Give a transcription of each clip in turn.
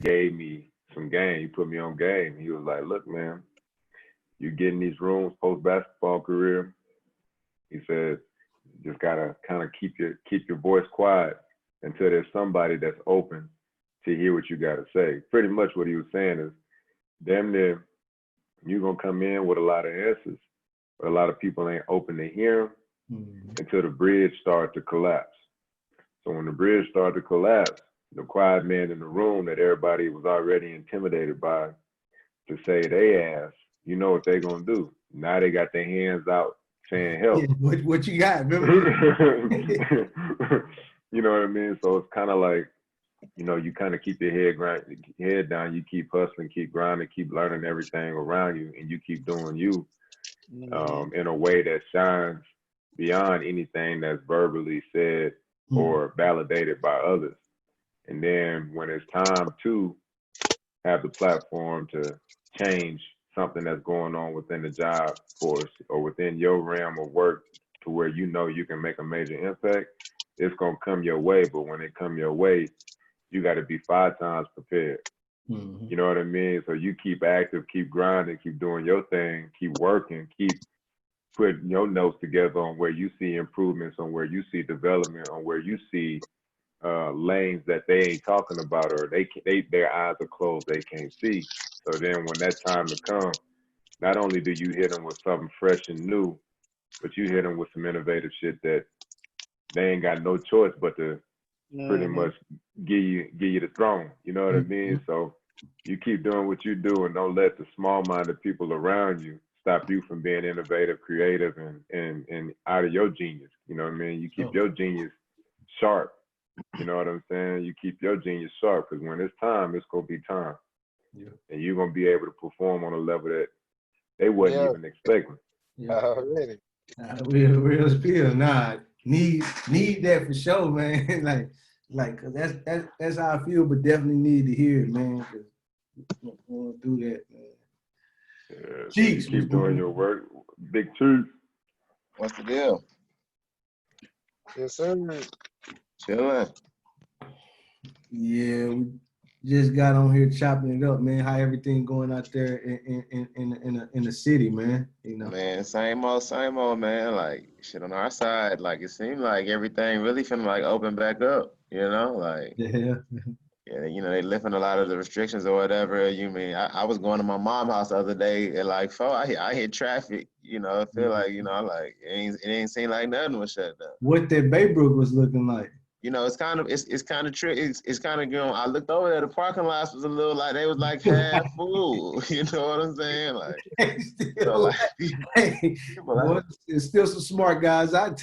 gave me some game. He put me on game. He was like, "Look, man, you get in these rooms post basketball career." He said, "Just gotta kind of keep your voice quiet until there's somebody that's open to hear what you gotta say." Pretty much what he was saying is, damn near, you're gonna come in with a lot of answers, but a lot of people ain't open to hear them until the bridge started to collapse. So when the bridge started to collapse, the quiet man in the room that everybody was already intimidated by to say they ass, you know what they gonna do? Now they got their hands out saying help. Yeah, what you got? Remember? You know what I mean? So it's kind of like, you kind of keep your head down, you keep hustling, keep grinding, keep learning everything around you, and you keep doing you in a way that shines beyond anything that's verbally said or validated by others. And then when it's time to have the platform to change something that's going on within the job force or within your realm of work to where you can make a major impact, it's gonna come your way. But when it come your way, you got to be 5 times prepared. You know what I mean? So you keep active, keep grinding, keep doing your thing, keep working, keep putting your notes together on where you see improvements, on where you see development, on where you see lanes that they ain't talking about, or their eyes are closed, they can't see. So then when that time to come, not only do you hit them with something fresh and new, but you hit them with some innovative shit that they ain't got no choice but to pretty much give you the throne. You know what I mean? So you keep doing what you do, and don't let the small-minded people around you stop you from being innovative, creative, and out of your genius. You know what I mean? You keep your genius sharp. You know what I'm saying? You keep your genius sharp, because when it's time, it's gonna be time, and you're gonna be able to perform on a level that they wasn't even expecting. Already. Real spill. Nah, need that for sure, man. like, cause that's how I feel, but definitely need to hear it, man. Cause we want to do that, man. Yeah, Cheeks, so you keep doing your work. Big Truth. What's the deal? Yes, sir. Chilling. Yeah, we just got on here chopping it up, man. How everything going out there in the city, man? You know, Man, same old, man. Like shit on our side, like it seemed like everything really finna like open back up, like yeah. yeah, they lifting a lot of the restrictions or whatever. You mean I was going to my mom's house the other day at like 4. I hit traffic, I feel like, like it ain't seem like nothing was shut down. What that Baybrook was looking like. It's kind of tricky. It's kind of I looked over there. The parking lots was a little like they was like half full. You know what I'm saying? Like, still, like boy, there's still some smart guys out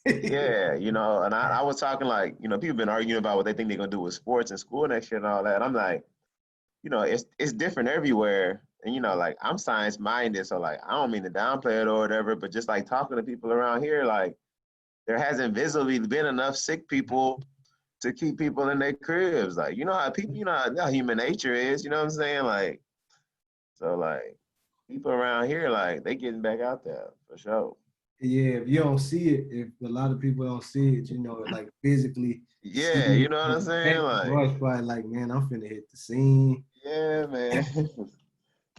there. Yeah, and I was talking like, people been arguing about what they think they're gonna do with sports and school next year and all that. I'm like, it's different everywhere. And like I'm science minded, so like I don't mean to downplay it or whatever, but just like talking to people around here, like there hasn't visibly been enough sick people to keep people in their cribs. Like, how people, how human nature is, you know what I'm saying? Like, so like people around here, like they getting back out there for sure. Yeah, if you don't see it, if a lot of people don't see it, like physically. Yeah, you know what I'm saying? Like, probably like, man, I'm finna hit the scene. Yeah, man.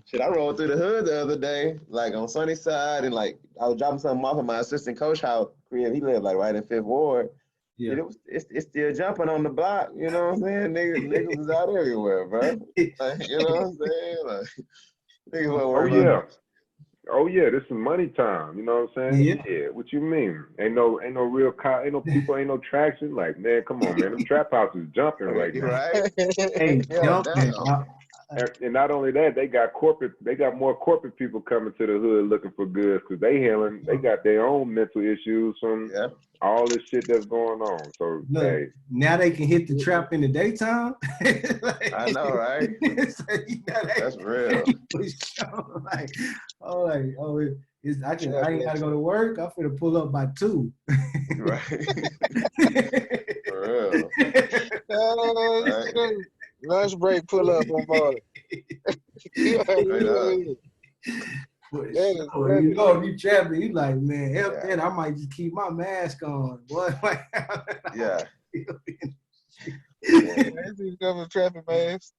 Shit, I rolled through the hood the other day, like on Sunnyside, and like I was dropping something off at my assistant coach house crib. He lived like right in Fifth Ward. Yeah, it's still jumping on the block. You know what I'm saying? Niggas is out everywhere, bro. Like, you know what I'm saying? Like, niggas won't worry about it. Oh yeah, this is money time. You know what I'm saying? Yeah. What you mean? Ain't no real ain't no people, ain't no traction. Like, man, come on, man. Them trap houses jumping right now. Right? Hey, jumping. And not only that, they got more corporate people coming to the hood looking for goods, because they got their own mental issues from all this shit that's going on. So look, hey, now they can hit the trap in the daytime. Like, I know, right? So that's real. Like, I ain't gotta go to work. I'm finna pull up by 2. Right. For real. Right. Lunch break, pull up on ball. You traveling, you like, man, help that. I might just keep my mask on, boy. Yeah. Government traffic mask.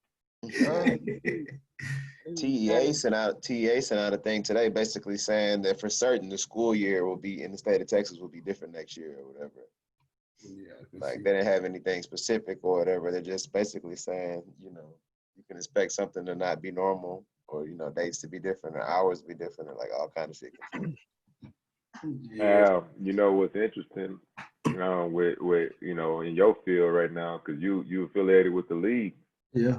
TEA sent out a thing today basically saying that for certain the school year will be in the state of Texas will be different next year or whatever. Yeah, Like they didn't have anything specific or whatever. They're just basically saying, you can expect something to not be normal or, dates to be different or hours to be different or like all kind of shit. Now, what's interesting, with in your field right now, because you affiliated with the league. Yeah.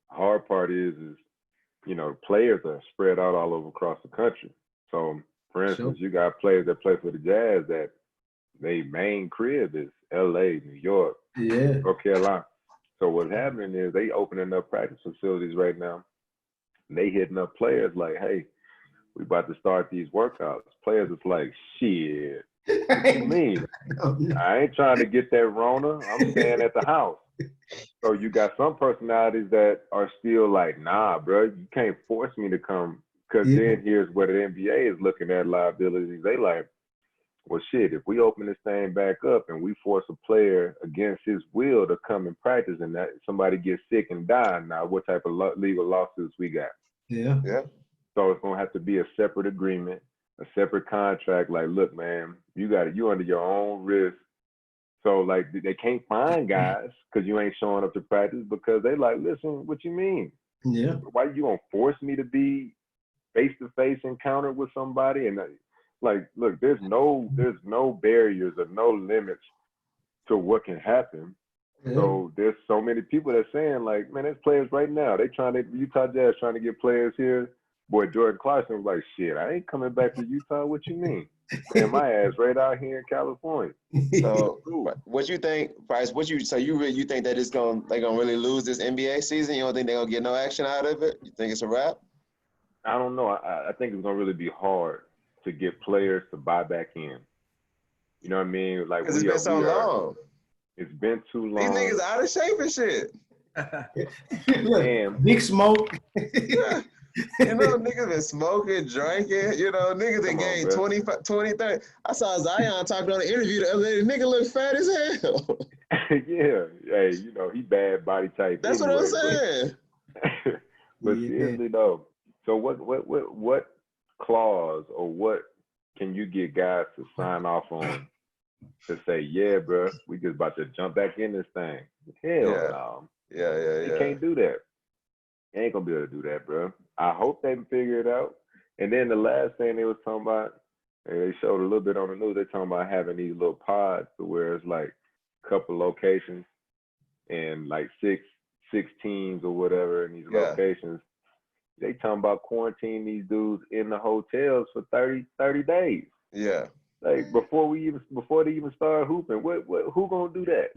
Hard part is players are spread out all over across the country. So, for instance, you got players that play for the Jazz that their main crib is L.A., New York, North Carolina. So what's happening is they opening up practice facilities right now. They hitting up players like, hey, we about to start these workouts. Players is like, shit, what you mean? I ain't trying to get that Rona. I'm staying at the house. So you got some personalities that are still like, nah, bro, you can't force me to come. Because then here's where the NBA is looking at liabilities. They like, well, shit, if we open this thing back up and we force a player against his will to come and practice and that somebody gets sick and die, now what type of legal lawsuits we got? Yeah. So it's going to have to be a separate agreement, a separate contract. Like, look, man, you under your own risk. So, like, they can't find guys because you ain't showing up to practice because they like, listen, what you mean? Yeah. Why you going to force me to be face-to-face encounter with somebody? And like, look, there's no barriers or no limits to what can happen. Yeah. So there's so many people that saying like, man, there's players right now. Utah Jazz trying to get players here. Boy, Jordan Clarkson was like, shit, I ain't coming back to Utah. What you mean? And my ass right out here in California. So what you think, Bryce, you think that they gonna really lose this NBA season? You don't think they're gonna get no action out of it? You think it's a wrap? I don't know. I think it's gonna really be hard to get players to buy back in. You know what I mean? Like, because it's been so long. It's been too long. These niggas out of shape and shit. Damn. Big smoke. Yeah. Niggas been smoking, drinking. Niggas that gained 20, 30. I saw Zion talking on the interview the other day. The nigga look fat as hell. Yeah. Hey, he bad body type. That's anyway, what I'm saying. But seriously though, so what clause or what can you get guys to sign off on to say, yeah, bro, we just about to jump back in this thing? Hell no. Yeah. You can't do that. You ain't gonna be able to do that, bro. I hope they can figure it out. And then the last thing they was talking about, and they showed a little bit on the news, they're talking about having these little pods to where it's like a couple locations and like six teams or whatever in these locations. They talking about quarantining these dudes in the hotels for 30 days. Yeah. Like before they even start hooping, who gonna do that?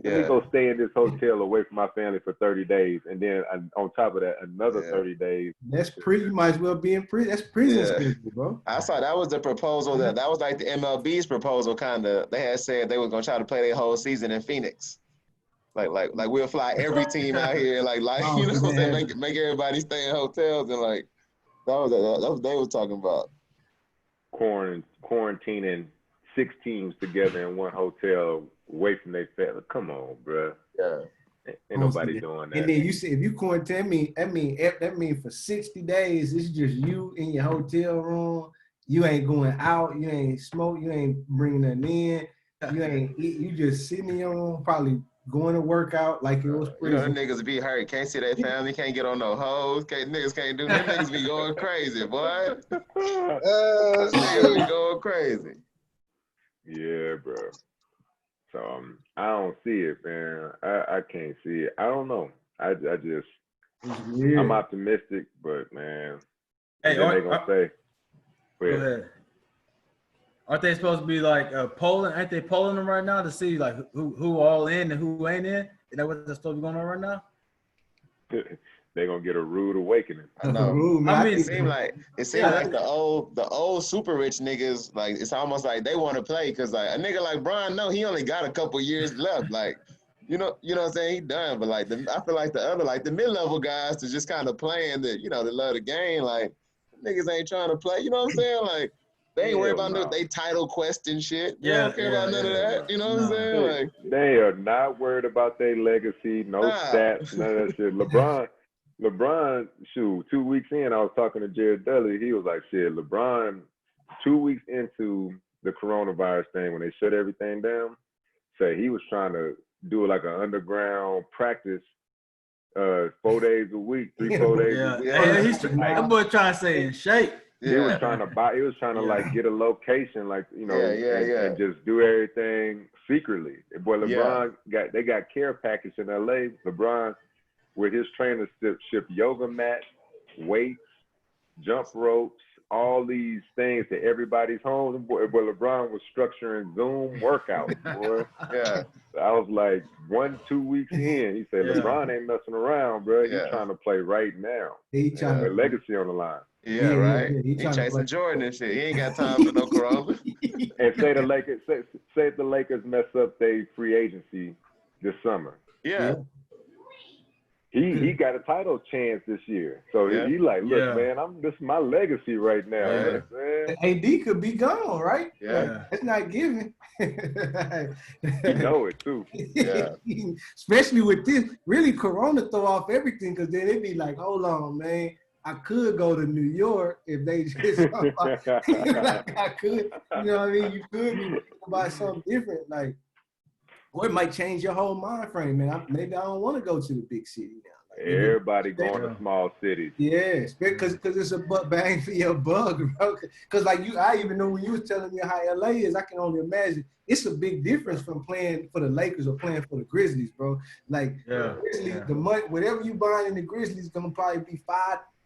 Yeah. Let me go stay in this hotel away from my family for 30 days, and then on top of that, another 30 days. That's pretty. You might as well be in prison. That's prison schedule, bro. I saw that was the proposal that was like the MLB's proposal, kind of. They had said they were gonna try to play their whole season in Phoenix. Like we'll fly every team out here, like you know what I'm saying, make everybody stay in hotels and like that was what they were talking about. Quarantining 6 teams together in one hotel away from their family. Come on, bro. Yeah. Ain't nobody doing that. And then you see, if you quarantine, that mean for 60 days, it's just you in your hotel room. You ain't going out. You ain't smoke. You ain't bringing nothing in. You ain't eat. You just sitting in your room, probably going to work out like it was prison. The niggas be hurt. Can't see their family. Can't get on no hoes. Niggas can't do that. Niggas be going crazy, boy. Niggas be going crazy. Yeah, bro. So I don't see it, man. I can't see it. I don't know. I just I'm optimistic, but man, hey, they gonna say. Go ahead. Aren't they supposed to be like polling? Aren't they polling them right now to see like who all in and who ain't in? Is that what's supposed to be going on right now? They're gonna get a rude awakening. I know. I mean, it seems like the old super rich niggas, like it's almost like they want to play because like a nigga like Bron, no, he only got a couple years left. Like, you know what I'm saying? He done. But like I feel like the other, like the mid-level guys to just kind of playing the, they love the game. Like niggas ain't trying to play. You know what I'm saying? Like They ain't worried Hell about no. they title quest and shit. They Yeah, don't care about none of yeah. that. You know what I'm No. saying? Like, They are not worried about their legacy, no Nah. stats, none of that shit. LeBron, shoot, 2 weeks in, I was talking to Jared Dudley. He was like, shit, LeBron, 2 weeks into the coronavirus thing, when they shut everything down, say he was trying to do like an underground practice 4 days a week, 4 days a week. Yeah, that boy trying to stay in shape. He was trying to like get a location, like, you know, and just do everything secretly. Boy, LeBron got care package in LA. LeBron, with his trainers, shipped yoga mats, weights, jump ropes, all these things to everybody's homes. Boy, LeBron was structuring Zoom workouts, boy. Yeah. I was like 1-2 weeks in, he said, LeBron ain't messing around, bro. He's trying to play right now. He trying to legacy on the line. Yeah, right. He chasing Jordan and shit. He ain't got time for no corona. And say the Lakers mess up their free agency this summer. Yeah. He got a title chance this year. So he like, look, man, this is my legacy right now. Yeah. You know what I'm saying? AD could be gone, right? Yeah. That's not given. You know it too. Yeah. Especially with this, really Corona throw off everything, because then it'd be like, hold on, man. I could go to New York if they just like I could, you know what I mean? You could be thinking about something different, like, or it might change your whole mind frame, man. Maybe I don't want to go to the big city now. Like, everybody going to small cities. Yeah, because it's a bang for your buck, bro. Because like I even know when you was telling me how LA is, I can only imagine it's a big difference from playing for the Lakers or playing for the Grizzlies, bro. Like Grizzlies, the money, whatever you buying in the Grizzlies, gonna probably be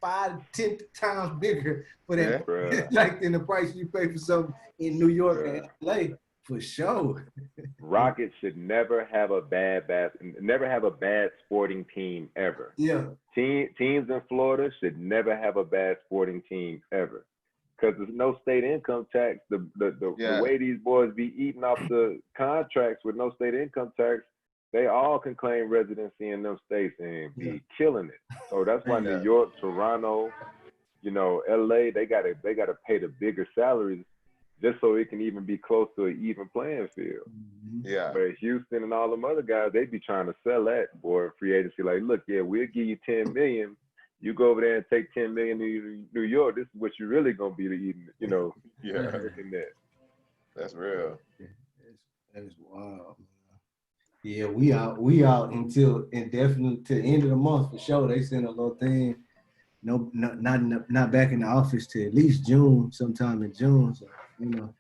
5-10 times bigger for that, like than the price you pay for something in New York and LA. For sure. Rockets should never have a bad sporting team ever. Yeah. Teams in Florida should never have a bad sporting team ever. Because there's no state income tax. The way these boys be eating off the contracts with no state income tax, they all can claim residency in those states and be killing it. So that's why New York, Toronto, you know, LA, they gotta pay the bigger salaries just so it can even be close to an even playing field. Yeah. But Houston and all them other guys, they be trying to sell that, boy, free agency. Like, look, we'll give you $10 million. You go over there and take $10 million to New York. This is what you're really gonna be eating, you know. Everything that. That's real. That is wild. Yeah, we out until indefinite to the end of the month for sure. They send a little thing. No, not back in the office till at least June, sometime in June. So, you know,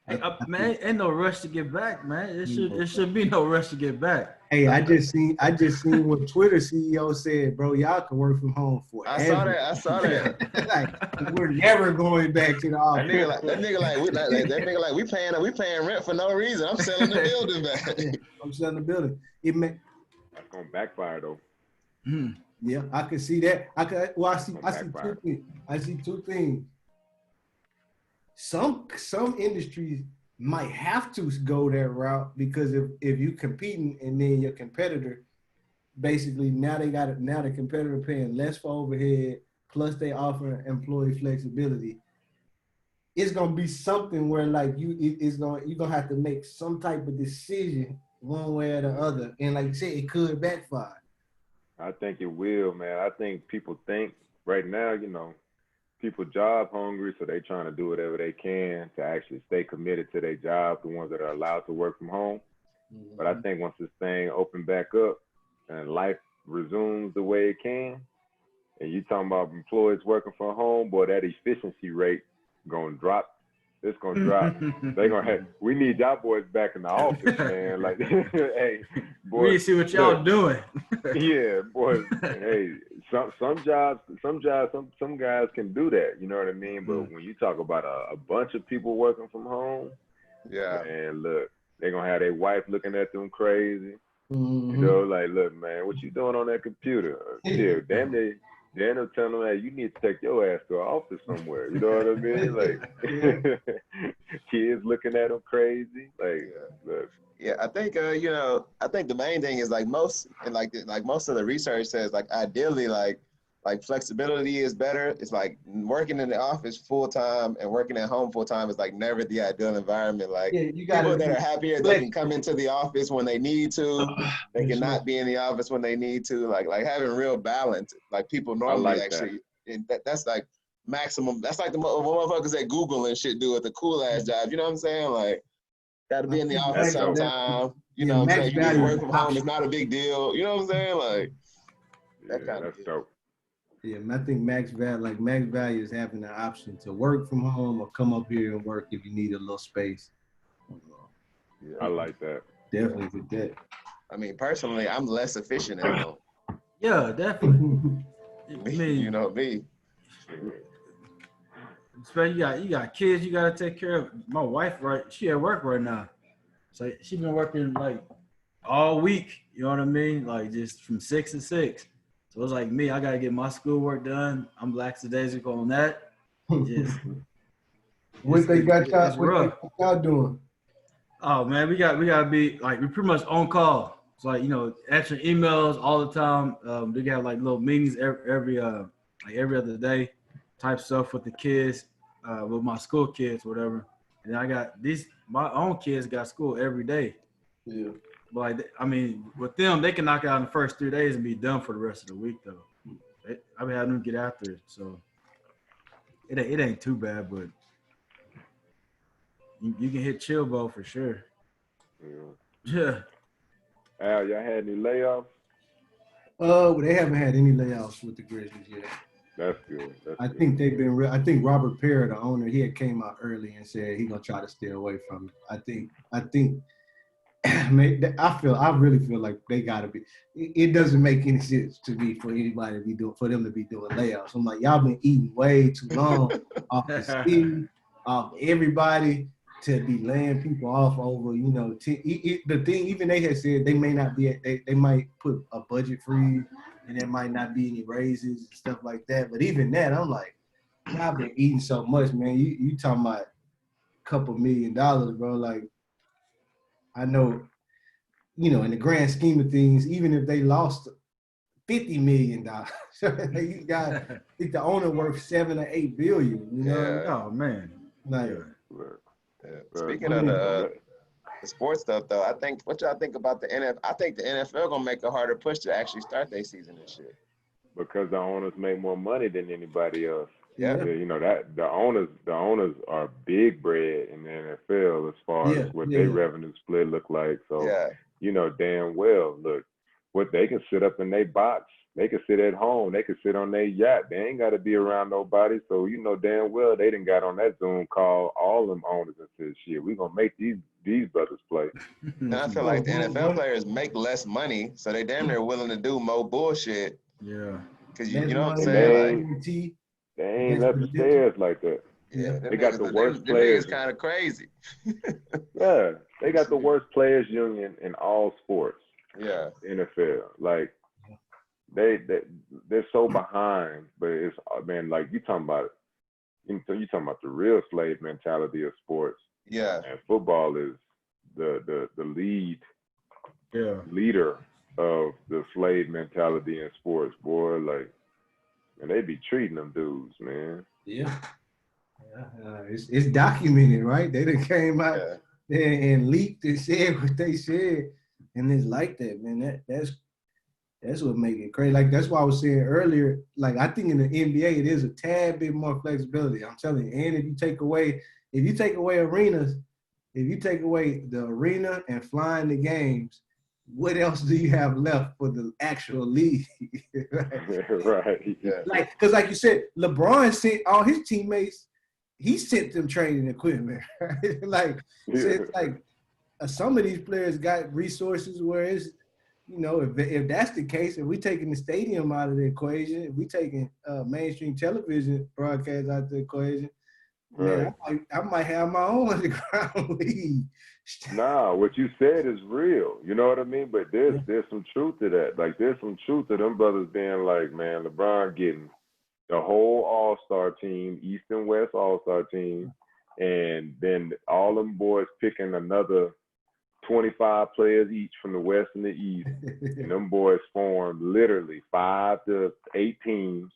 man, ain't no rush to get back, man. It should be no rush to get back. Hey, I just seen what Twitter CEO said, bro. Y'all can work from home forever. I saw that. Like, we're never going back to the office. That nigga like we paying rent for no reason. I'm selling the building back. I'm selling the building. That's gonna backfire though. Yeah, I can see that. I see two things. I see two things. Some industries might have to go that route, because if you competing and then your competitor, basically now the competitor paying less for overhead, plus they offer employee flexibility. It's gonna be something where like you're gonna have to make some type of decision one way or the other, and like you said, it could backfire. I think it will, man. I think people think right now, you know, people job hungry, so they trying to do whatever they can to actually stay committed to their job, the ones that are allowed to work from home. But I think once this thing open back up and life resumes the way it can, and you talking about employees working from home, boy, that efficiency rate gonna drop. It's gonna drop. They gonna have. We need y'all boys back in the office, man. Like, hey, boy. We need to see what y'all doing. Yeah, boy. Hey, some jobs, some guys can do that. You know what I mean? But when you talk about a bunch of people working from home, and look, they gonna have their wife looking at them crazy. You know, like, look, man, what you doing on that computer? Yeah, damn it. Then they'll tell them, hey, you need to take your ass to an office somewhere. You know what I mean? Like, kids looking at them crazy. Like, look. Yeah, I think I think the main thing is like most of the research says like ideally like like flexibility is better. It's like working in the office full time and working at home full time is like never the ideal environment. Like Yeah, you gotta people that be are happier, they can come into the office when they need to. They can not be in the office when they need to. Like having real balance. Like people normally like actually, and that's like maximum. That's like the motherfuckers at Google and shit do at the cool ass job. You know what I'm saying? Like got to be in the office sometime. You know what I'm saying? You need to work from home. It's not a big deal. You know what I'm saying? Like that kind of that's dope. Yeah, I think max value is having the option to work from home or come up here and work if you need a little space. Yeah. I like that. Definitely with that. I mean, personally, I'm less efficient at home. Yeah, definitely. I mean, You know me. especially you got kids you gotta take care of. My wife, right? She at work right now, so she been working like all week. You know what I mean? Like just from 6 to 6. So it's like me. I gotta get my schoolwork done. I'm lackadaisical on that. Just What they got it's rough. y'all doing? Oh man, we gotta be like we pretty much on call. It's like answering emails all the time. They got like little meetings every other day, type stuff with the kids, with my school kids, whatever. And I got my own kids got school every day. Yeah. But like, I mean, with them, they can knock it out in the first 3 days and be done for the rest of the week though. I've been having them get after it, so it ain't too bad, but you can hit chill bow for sure. Yeah. Al, y'all had any layoffs? They haven't had any layoffs with the Grizzlies yet. That's good. I think they've been real. I think Robert Perry, the owner, he had came out early and said he's gonna try to stay away from it. I think I really feel like they gotta be. It doesn't make any sense to me for anybody for them to be doing layoffs. I'm like, y'all been eating way too long off the city, off everybody, to be laying people off over. The thing, even they had said they may not be. They might put a budget freeze, and there might not be any raises and stuff like that. But even that, I'm like, y'all been eating so much, man. You talking about a couple $1 million, bro? Like, I know, in the grand scheme of things, even if they lost $50 million, you got, I think the owner worth $7 or $8 billion. Oh man. Like, Speaking of the sports stuff, though, what y'all think about the NFL? I think the NFL gonna make a harder push to actually start their season and shit. Because the owners make more money than anybody else. Yeah. That the owners are big bread in the NFL as far as what their revenue split look like. So damn well, look, what they can sit up in their box, they can sit at home, they can sit on their yacht. They ain't got to be around nobody. So damn well they done got on that Zoom call, all them owners and said, shit, we gonna make these brothers play. And I feel like the NFL players make less money, so they damn near willing to do more bullshit. Yeah. Cause you know what I'm saying? They ain't up the stairs like that. Yeah, they got the worst players. Them niggas kind of crazy. Yeah, they got the worst players union in all sports. Yeah, NFL. Like they're so behind, but it's like you talking about the real slave mentality of sports. Yeah, and football is the leader of the slave mentality in sports, boy. Like, and they be treating them dudes, man. Yeah. It's documented, right? They done came out there and leaked and said what they said, and it's like that, man. That's what make it crazy. Like, that's why I was saying earlier, like, I think in the NBA it is a tad bit more flexibility. I'm telling you. And if you take away arenas, if you take away the arena and flying the games, what else do you have left for the actual league? Right. Yeah. Like, because like you said, LeBron sent all his teammates. He sent them training equipment. Right? Like, it's like some of these players got resources where it's, if that's the case, if we taking the stadium out of the equation, if we taking mainstream television broadcast out of the equation, right. Man, I might have my own underground league. Nah, what you said is real. You know what I mean? But there's some truth to that. Like, there's some truth to them brothers being like, man, LeBron getting the whole All-Star team, East and West All-Star team, and then all them boys picking another 25 players each from the West and the East. And them boys formed literally 5 to 8 teams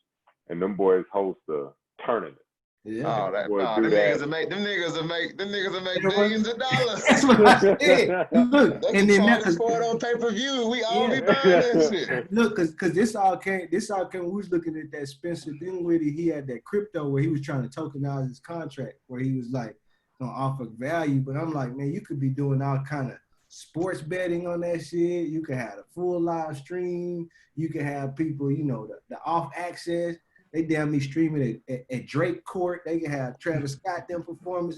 boys host a tournament. Yeah. Oh, that, Boy, no, do them that. niggas will make billions of dollars. That's what I said. Look, They and can then charge for it on pay-per-view. We all be Yeah. buying that shit. look, cause this all came when we was looking at that Spencer Dinwiddie, he had that crypto where he was trying to tokenize his contract where he was like gonna offer value. But I'm like, man, you could be doing all kind of sports betting on that shit. You could have a full live stream. You could have people, you know, the off access. They damn me streaming at Drake Court. They can have Travis Scott them performing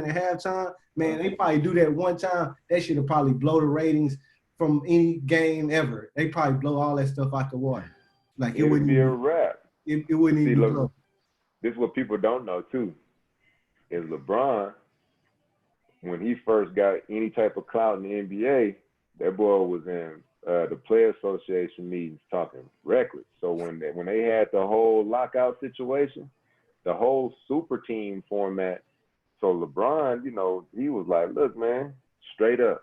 at halftime. Man, they probably do that one time. That should have probably blow the ratings from any game ever. They probably blow all that stuff out the water. Like it wouldn't be a even, wrap. it wouldn't See, even look, blow. this is what people don't know too. Is LeBron, when he first got any type of clout in the NBA, that boy was in the Player Association meetings talking reckless. So when they had the whole lockout situation, the whole super team format, so LeBron, you know, he was like, look, man, straight up,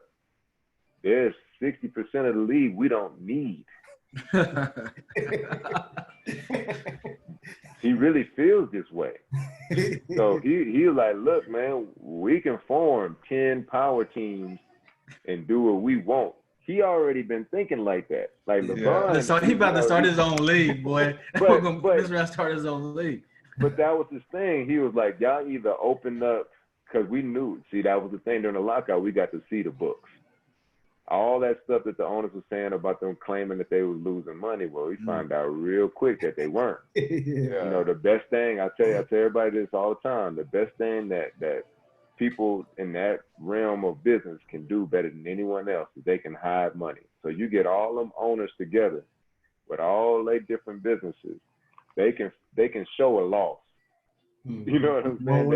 there's 60% of the league we don't need. He really feels this way. So he was like, look, man, we can form 10 power teams and do what we want. He already been thinking like that. Like LeBron. So he about to start his own league, boy. This man start his own league. But that was his thing. He was like, y'all either open up, because we knew. See, that was the thing during the lockout. We got to see the books. All that stuff that the owners were saying about them claiming that they were losing money, well, we found out real quick that they weren't. You know, the best thing, I tell everybody this all the time, the best thing that people in that realm of business can do better than anyone else is they can hide money. So you get all them owners together with all their different businesses, they can show a loss. You know what I'm saying?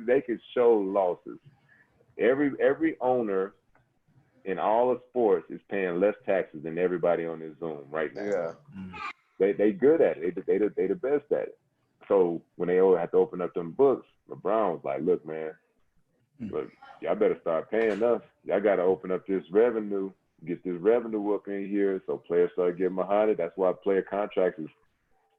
They can show losses. Every owner in all of sports is paying less taxes than everybody on this Zoom right now. Yeah. They good at it. They the best at it. So when they have to open up them books, LeBron was like, look, man, look, y'all better start paying us. Y'all got to open up this revenue, get this revenue up in here so players start getting behind it. That's why player contracts is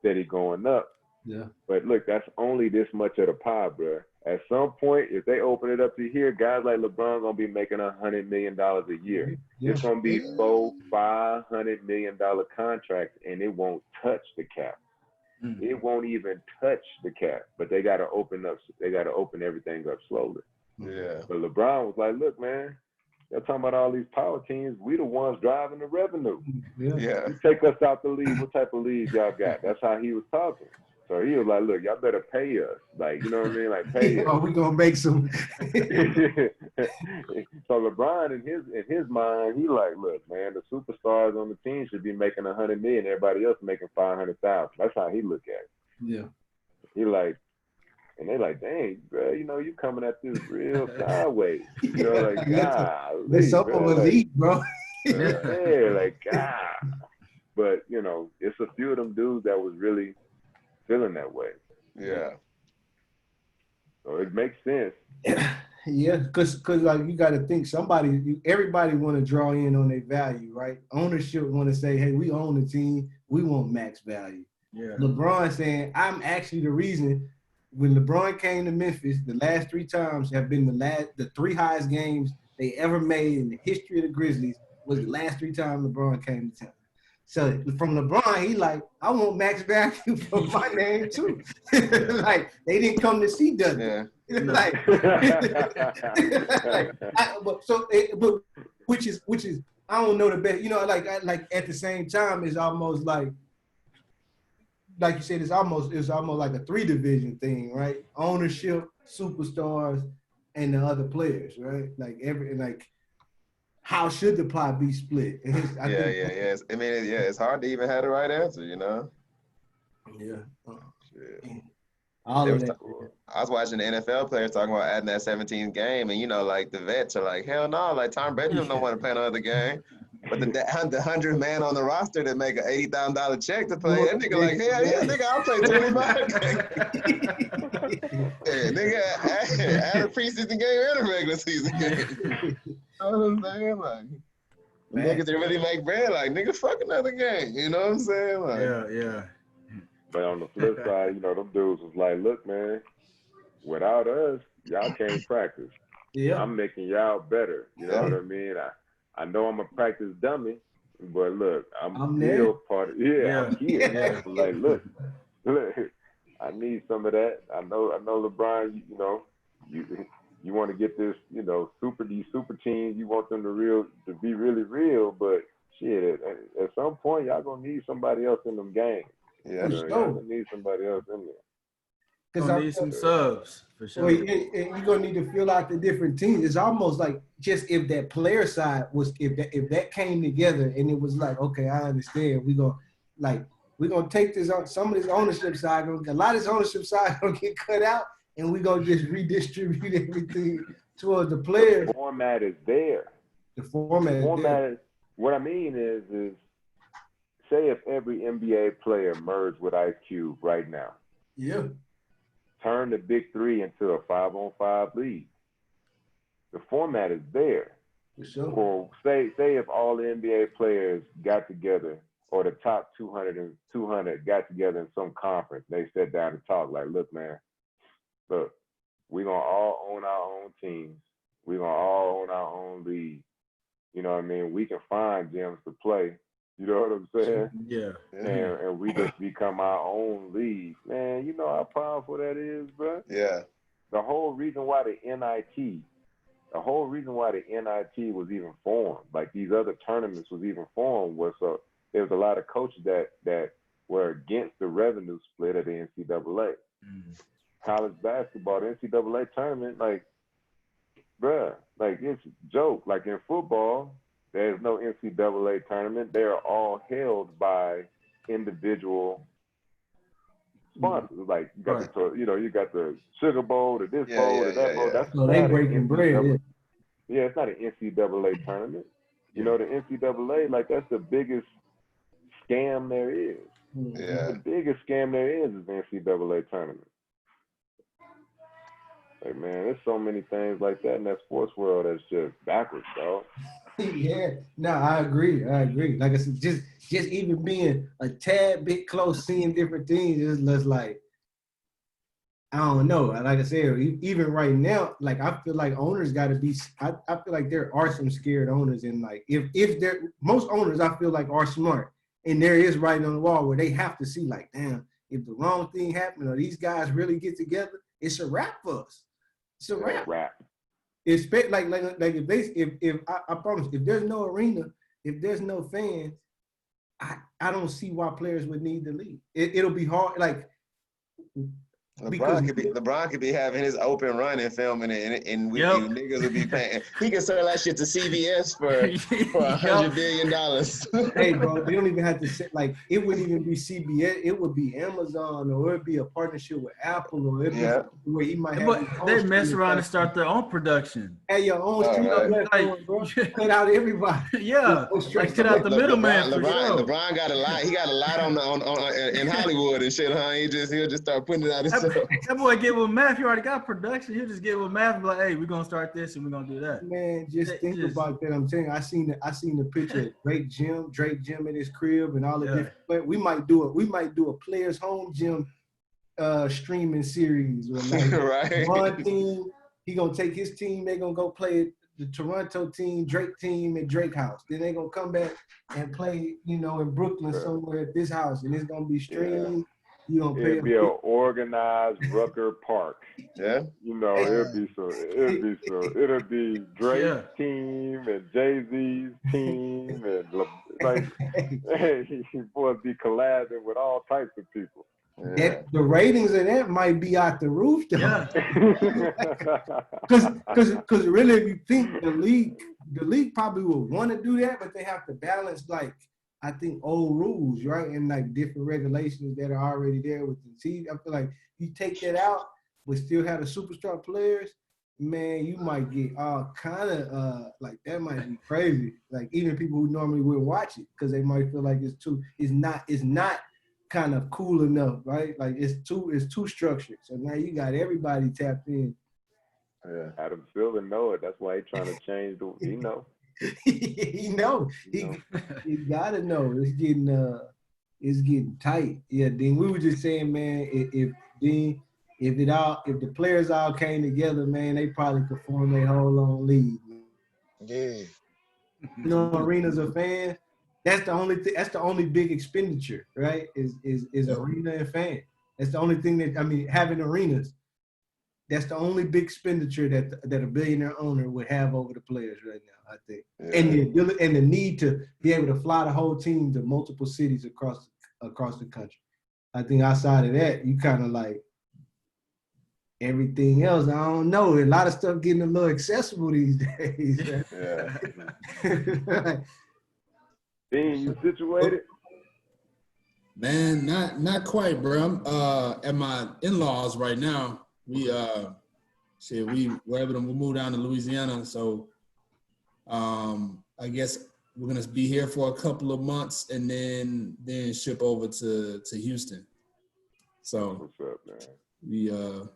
steady going up. Yeah. But look, that's only this much of the pie, bro. At some point, if they open it up to here, guys like LeBron gonna be making $100 million a year. Yeah. It's gonna be $500 million contracts, and it won't touch the cap. It won't even touch the cap. But they gotta open everything up slowly. Yeah. But LeBron was like, look, man, they're talking about all these power teams. We the ones driving the revenue. Yeah. You take us out the league. What type of league y'all got? That's how he was talking. So he was like, look, y'all better pay us. Like, you know what I mean? Like, pay us. Oh, we gonna make some. So LeBron, in his mind, he like, look, man, the superstars on the team should be making $100 million. Everybody else making $500,000. That's how he look at it. Yeah. He like, and they like, dang, bro, you know, you coming at this real sideways. You know, like, God. It's so elite, bro. Yeah, like, God. But, you know, it's a few of them dudes that was really feeling that way. Yeah. So it makes sense. Yeah, because like you got to think everybody want to draw in on their value, right? Ownership want to say, hey, we own the team, we want max value. Yeah. LeBron saying, I'm actually the reason. When LeBron came to Memphis, the last 3 times have been the 3 highest games they ever made in the history of the Grizzlies was the last 3 times LeBron came to town. So from LeBron, he like, I want max value for my name too. Like they didn't come to see Doug. Yeah. But which is I don't know the best. You know, like at the same time, it's almost like you said, it's almost like a 3-division thing, right? Ownership, superstars, and the other players, right? Like how should the pie be split? I mean, it's hard to even have the right answer, you know? Yeah. I was watching the NFL players talking about adding that 17th game, and, you know, like, the vets are like, hell no, like, Tom Brady don't want to play another game. But the 100 man on the roster that make an $80,000 check to play, that nigga like, hell yeah, nigga, I'll play 25 games. Yeah, nigga, add a preseason game and a regular season game. You know what I'm saying? Like, niggas that really make bread, like, nigga, fuck another game. You know what I'm saying? Like, yeah. But on the flip side, you know, them dudes was like, look, man, without us, y'all can't practice. Yeah. I'm making y'all better. You know what I mean? I know I'm a practice dummy, but look, I'm there. still part of, Yeah. I'm here. Yeah. Like, look, I need some of that. I know LeBron, you know, you want to get this, you know, these super teams, you want them to be really real, but shit, at some point y'all gonna need somebody else in them games. Yeah. You know, y'all gonna need somebody else in there. Gonna need some subs for sure. Well, you're gonna need to fill out the different teams. It's almost like just if that player side was if that came together and it was like, okay, I understand. We're gonna take this on some of this ownership side. A lot of this ownership side gonna get cut out, and we're gonna just redistribute everything towards the players. The format is there. The format is what I mean is say if every NBA player merged with Ice Cube right now. Yeah. Turn the Big Three into a 5-on-5 league. The format is there. For sure. Or say if all the NBA players got together, or the top 200 got together in some conference, they sat down and talked like, look, man, look, we're going to all own our own teams. We're going to all own our own league. You know what I mean? We can find gyms to play. You know what I'm saying? Yeah. And we just become our own league. Man, you know how powerful that is, bro? Yeah. The whole reason why the NIT was even formed, like these other tournaments was even formed, was so there was a lot of coaches that were against the revenue split of the NCAA. Mm-hmm. College basketball, the NCAA tournament, like, bruh, like it's a joke. Like in football, there's no NCAA tournament. They are all held by individual sponsors. Like you got you got the Sugar Bowl, the this bowl, the that bowl. That's so they breaking bread. Yeah, it's not an NCAA tournament. You know, the NCAA, like that's the biggest scam there is. Yeah. The biggest scam there is the NCAA tournament. Like, man, there's so many things like that in that sports world that's just backwards, dog. Yeah, no, I agree. Like I said, just even being a tad bit close, seeing different things, is just like, I don't know. Like I said, even right now, like I feel like owners got to be. I feel like there are some scared owners, and like if there, most owners I feel like are smart, and there is writing on the wall where they have to see like, damn, if the wrong thing happened or these guys really get together, it's a wrap for us. It's a wrap. It's like if I promise, if there's no arena, if there's no fans, I don't see why players would need the league. It'll be hard. Like LeBron could be having his open run and filming it, and we niggas would be paying. He could sell that shit to CBS for $100 billion. Hey, bro, they don't even have to say, like, it wouldn't even be CBS. It would be Amazon, or it'd be a partnership with Apple, or it'd be where he might have. But they mess around and start their own production. Have your own platform, bro. Cut out everybody. Yeah, like cut out the middleman. LeBron got a lot. He got a lot on in Hollywood and shit, huh? He'll just start putting it out himself. That boy get with math. He already got production. He'll just get with math and be like, hey, we're gonna start this and we're gonna do that. Man, think about that. I'm telling you, I seen the picture of Drake gym at his crib and all the different. But we might do a players home gym streaming series with like right. one team. He gonna take his team. They gonna go play the Toronto team, Drake team at Drake house. Then they gonna come back and play, in Brooklyn somewhere at this house, and it's gonna be streamed. You don't pay. It'd be an organized Rucker Park. Yeah. It'll be Drake's team and Jay-Z's team and he boys be collabing with all types of people. Yeah. The ratings of that might be out the roof though. Yeah. Because really, if you think the league probably would want to do that, but they have to balance I think old rules, right? And like different regulations that are already there with the team. I feel like you take that out, but still have the superstar players, man, you might get all kind of like that might be crazy. Like even people who normally wouldn't watch it because they might feel like it's not kind of cool enough, right? Like it's too structured. So now you got everybody tapped in. Yeah, Adam Silver know it. That's why he's trying to change he gotta know. It's it's getting tight. Yeah, Dean, we were just saying, man, if the players all came together, man, they probably could form their whole own league. Man. Yeah. You know, arenas of fans. That's the only thing. That's the only big expenditure, right? Is arena and fan. That's the only thing having arenas. That's the only big expenditure that a billionaire owner would have over the players right now, I think. Yeah. And the need to be able to fly the whole team to multiple cities across the country. I think outside of that, you kind of like everything else. I don't know. A lot of stuff getting a little accessible these days. Yeah. Dean, you situated? Man, not quite, bro. I'm at my in-laws right now. We were able to move down to Louisiana, so I guess we're gonna be here for a couple of months and then ship over to Houston. So what's up, man?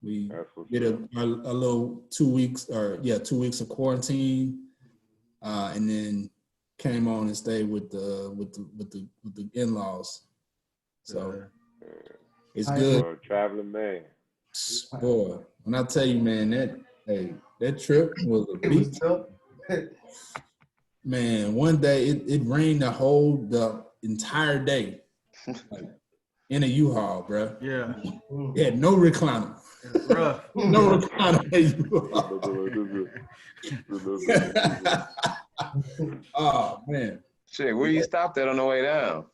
We did a little 2 weeks 2 weeks of quarantine, and then came on and stayed with the in-laws. So it's good. Traveling man. Boy, when I tell you, man, that trip was a beat. Man, one day it rained the entire day, like, in a U-Haul, bro. Yeah. It had no recliner. Rough. No recliner. Oh man. Shit, where you stopped at on the way down?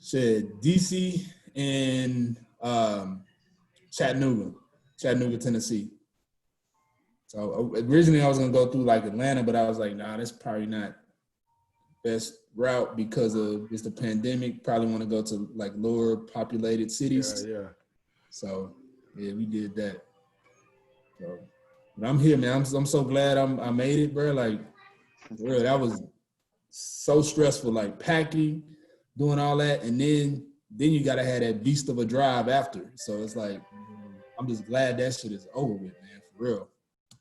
Shit, DC and Chattanooga, Tennessee. So originally I was gonna go through like Atlanta, but I was like, nah, that's probably not best route because of it's the pandemic. Probably want to go to like lower populated cities. Yeah. So yeah, we did that. So, but I'm here, man. I'm so glad I made it, bro. Like, bro, that was so stressful, like packing, doing all that, and then you gotta have that beast of a drive after. So it's like, I'm just glad that shit is over with, man, for real.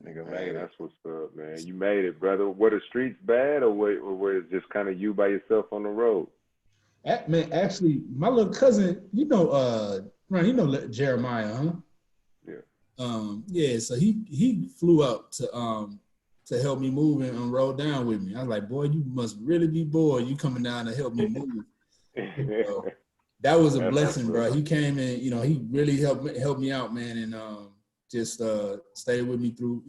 Nigga made it. That's what's up, man. You made it, brother. Were the streets bad, or were it just kind of you by yourself on the road? Man, actually, my little cousin, Ron, you know Jeremiah, huh? Yeah. Yeah. So he flew up to help me move and rode down with me. I was like, boy, you must really be bored. You coming down to help me move. So, that was a blessing, bro. He came in, he really helped me out, man, and just stayed with me through.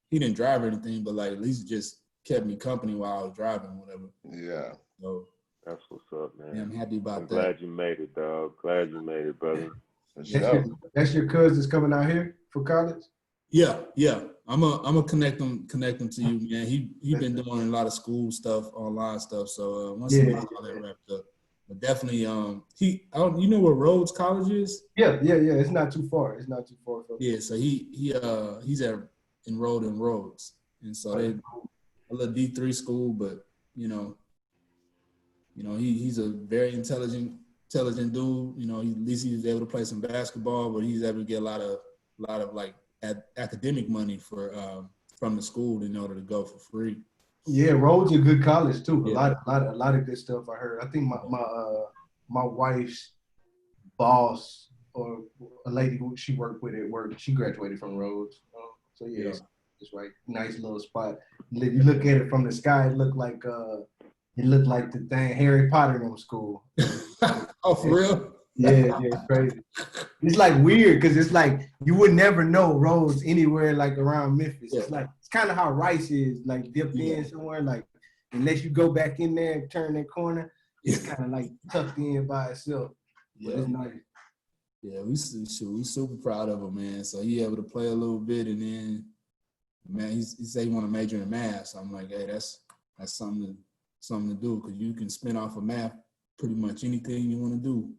He didn't drive or anything, but like at least just kept me company while I was driving, or whatever. Yeah. So that's what's up, man. Yeah, I'm happy about that. Glad you made it, dog. Glad you made it, brother. That's your cousins coming out here for college? Yeah. I'm a connect them to you, man. He been doing a lot of school stuff, online stuff. So once he gets all that wrapped up, but definitely you know where Rhodes College is? Yeah. It's not too far. Yeah, so he's enrolled in Rhodes, and so they a little D3 school, but he's a very intelligent dude. At least he was able to play some basketball, but he's able to get a lot of like academic money from the school in order to go for free. Yeah, Rhodes is a good college too. Yeah. A lot of good stuff I heard. I think my wife's boss or a lady who she worked with at work, she graduated from Rhodes. So yeah, it's right, nice little spot. You look at it from the sky, it looked like the thing Harry Potter in school. Oh, for real? Yeah, it's crazy. It's like weird because it's like you would never know Rhodes anywhere like around Memphis. Yeah. It's kind of how Rice is, like dipped in somewhere. Like unless you go back in there and turn that corner, it's kind of like tucked in by itself. But it's nice. Yeah, we super proud of him, man. So he able to play a little bit, and then man, he said he want to major in math. So I'm like, hey, that's something to do because you can spin off of math pretty much anything you want to do,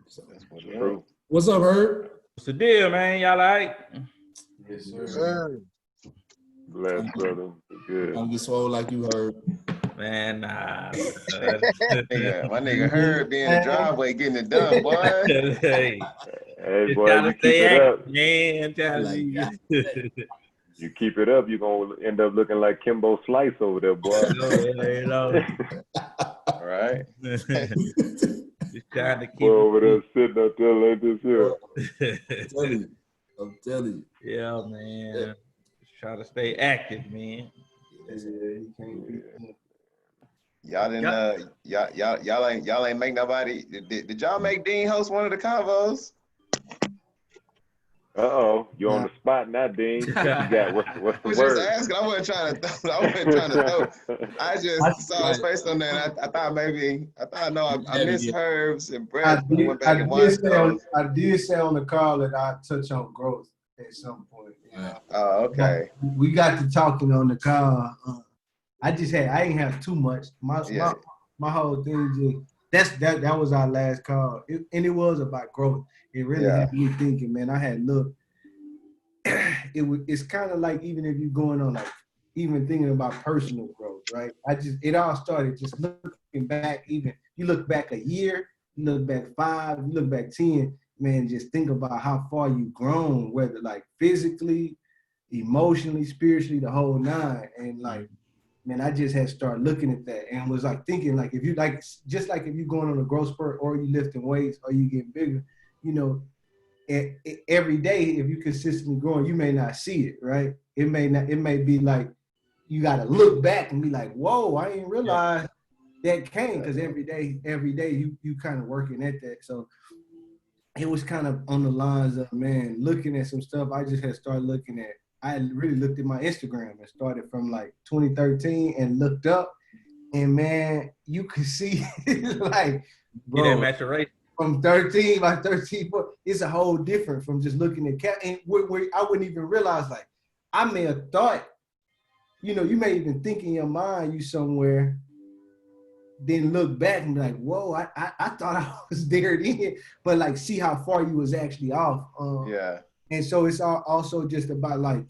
So, that's true. What's up, Herb? What's the deal, man? Y'all all right? Yes, sir. Bless, brother. Good. Don't get swole like you, Herb. Man, nah. My nigga Herb be in the driveway getting it done, boy. Hey, boy, you keep it up. Man, You keep it up, you're gonna end up looking like Kimbo Slice over there, boy. You know. All right. Just trying to keep Boy over there it. sitting up there like this here. I'm telling you. Yeah, man. Just try to stay active, man. You can't beat them. Y'all didn't y'all ain't make nobody. Did y'all make Dean host one of the convos? You on the spot now, Dean. What you got? What's I the was word? just asking. I wasn't trying to throw. I just saw his face on there, and I thought I missed Herbs and Brett. I went back and watched those. I did say on the call that I touch on growth at some point. You know? Oh, okay. We got to talking on the call. I ain't have too much. My whole thing just that was our last call, and it was about growth. It really had me thinking, man. I had looked. It's kind of like even if you're going on like even thinking about personal growth, right? It all started just looking back. Even you look back a year, you look back 5, you look back 10. Man, just think about how far you've grown, whether like physically, emotionally, spiritually, the whole nine, and like. Man, I just had to start looking at that and was like thinking like if you like just like if you're going on a growth spurt or you lifting weights or you getting bigger, you know, every day if you consistently growing, you may not see it, right? It may be like you got to look back and be like, whoa, I didn't realize that came because every day you kind of working at that. So it was kind of on the lines of, man, looking at some stuff. I just had started looking at. I really looked at my Instagram and started from like 2013 and looked up, and man, you could see like, bro, Get that maturation. From 13, like 13, it's a whole different from just looking at cat. And where I wouldn't even realize, like, I may have thought, you know, you may even think in your mind you somewhere, then look back and be like, whoa, I thought I was there then, but like see how far you was actually off. And so it's also just about like,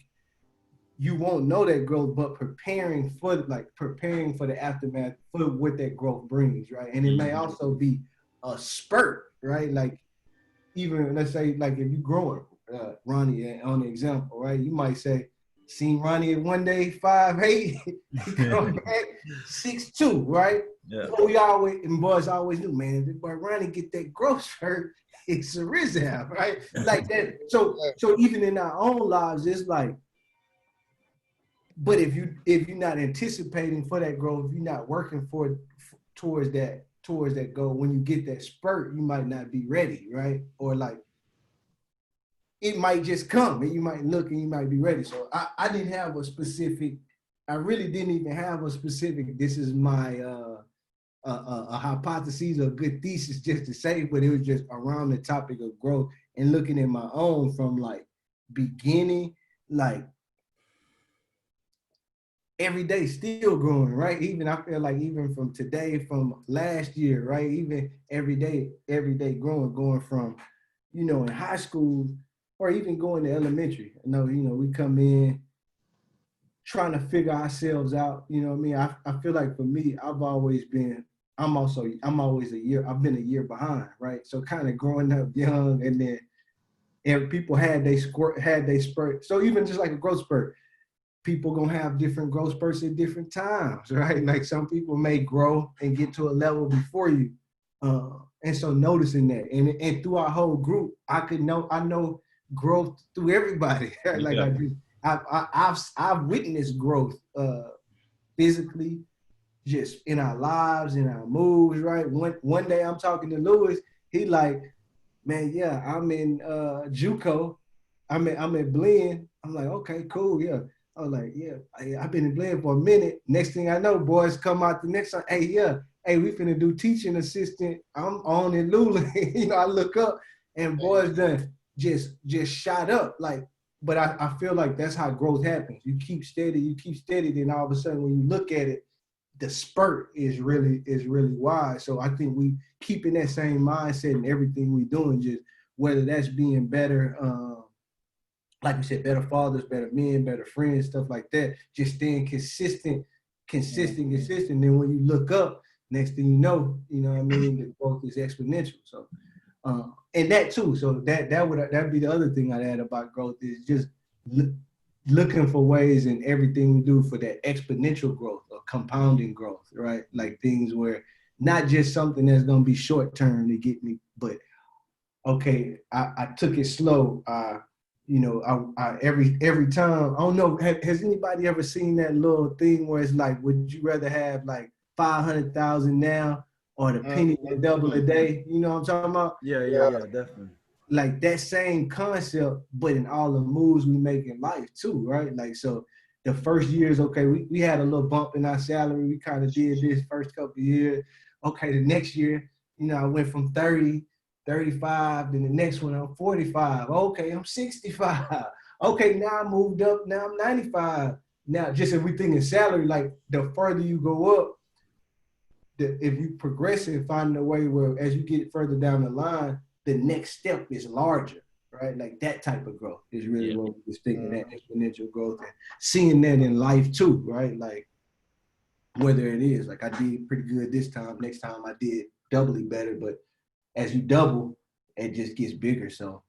you won't know that growth, but preparing for the aftermath for what that growth brings, right? And it may also be a spurt, right? Like even let's say like if you're growing, Ronnie on the example, right? You might say, seen Ronnie one day 5'8", he come back 6'2", right? Yeah. So we always and boys always knew, man, this boy Ronnie get that growth spurt. It's a Rizal, right? Like that. So even in our own lives, it's like, but if you're not anticipating for that growth, if you're not working towards that goal, when you get that spurt, you might not be ready, right? Or like it might just come and you might look and you might be ready. So I didn't have a specific, I really didn't even have a specific, this is my a hypothesis or a good thesis just to say, but it was just around the topic of growth and looking at my own from like beginning, like every day still growing, right? Even I feel like even from today, from last year, right? Even every day growing, going from, you know, in high school or even going to elementary. You know, we come in trying to figure ourselves out, you know what I mean? I feel like for me, I've been a year behind, right? So kind of growing up young and then people had they spurt. So even just like a growth spurt, people gonna have different growth spurts at different times, right? Like some people may grow and get to a level before you. And so noticing that and through our whole group, I know growth through everybody. Like I've witnessed growth physically, just in our lives, in our moves, right? One day I'm talking to Lewis, he like, man, yeah, I'm in JUCO, I'm at Blinn. I'm like, okay, cool, yeah. I was like, yeah, I've been in Blinn for a minute. Next thing I know, boys come out the next time, hey, we finna do teaching assistant. I'm on in Lula. You know, I look up and boys done just shot up. Like, but I feel like that's how growth happens. You keep steady, then all of a sudden when you look at it, the spurt is really wide. So I think we keeping that same mindset in everything we doing, just whether that's being better, like we said, better fathers, better men, better friends, stuff like that. Just staying consistent. Then when you look up, next thing you know what I mean, the growth is exponential. So, and that too. So that'd be the other thing I'd add about growth is just looking for ways in everything we do for that exponential growth or compounding growth, right? Like things where not just something that's gonna be short term to get me, but okay, I took it slow. Every time, I don't know, has anybody ever seen that little thing where it's like, would you rather have like 500,000 now or the penny that double a day? You know what I'm talking about? Yeah, definitely. Like that same concept, but in all the moves we make in life too, right? Like, so the first years, okay, we had a little bump in our salary. We kind of did this first couple of years. Okay, the next year, I went from 30, 35, then the next one I'm 45. Okay, I'm 65. Okay, now I moved up, now I'm 95. Now, just if we think in salary, like the further you go up, if you progress and find a way where as you get further down the line, the next step is larger, right? Like that type of growth is really what we're thinking, that exponential growth, and seeing that in life too, right? Like whether it is, like I did pretty good this time, next time I did doubly better, but as you double, it just gets bigger. So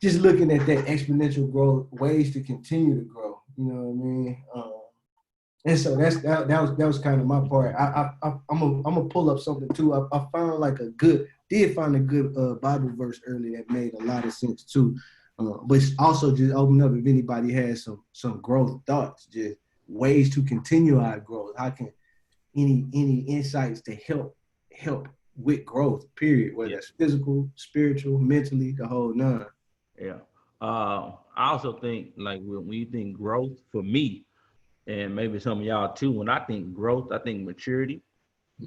just looking at that exponential growth, ways to continue to grow, you know what I mean? And so that was kind of my part. I'm gonna pull up something too. I found like did find a good Bible verse earlier that made a lot of sense too. But also just open up if anybody has some growth thoughts, just ways to continue our growth. How can any insights to help with growth, period, whether it's physical, spiritual, mentally, the whole nine. Yeah. I also think like when you think growth for me, and maybe some of y'all too, when I think growth, I think maturity.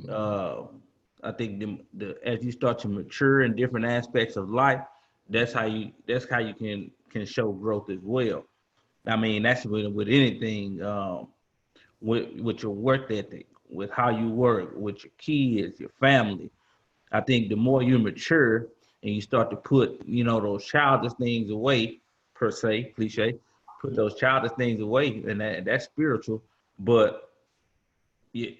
I think the as you start to mature in different aspects of life, that's how you can show growth as well. I mean, that's with anything, with your work ethic, with how you work, with your kids, your family. I think the more you mature and you start to put, those childish things away, per se, cliche, put those childish things away, and that's spiritual. But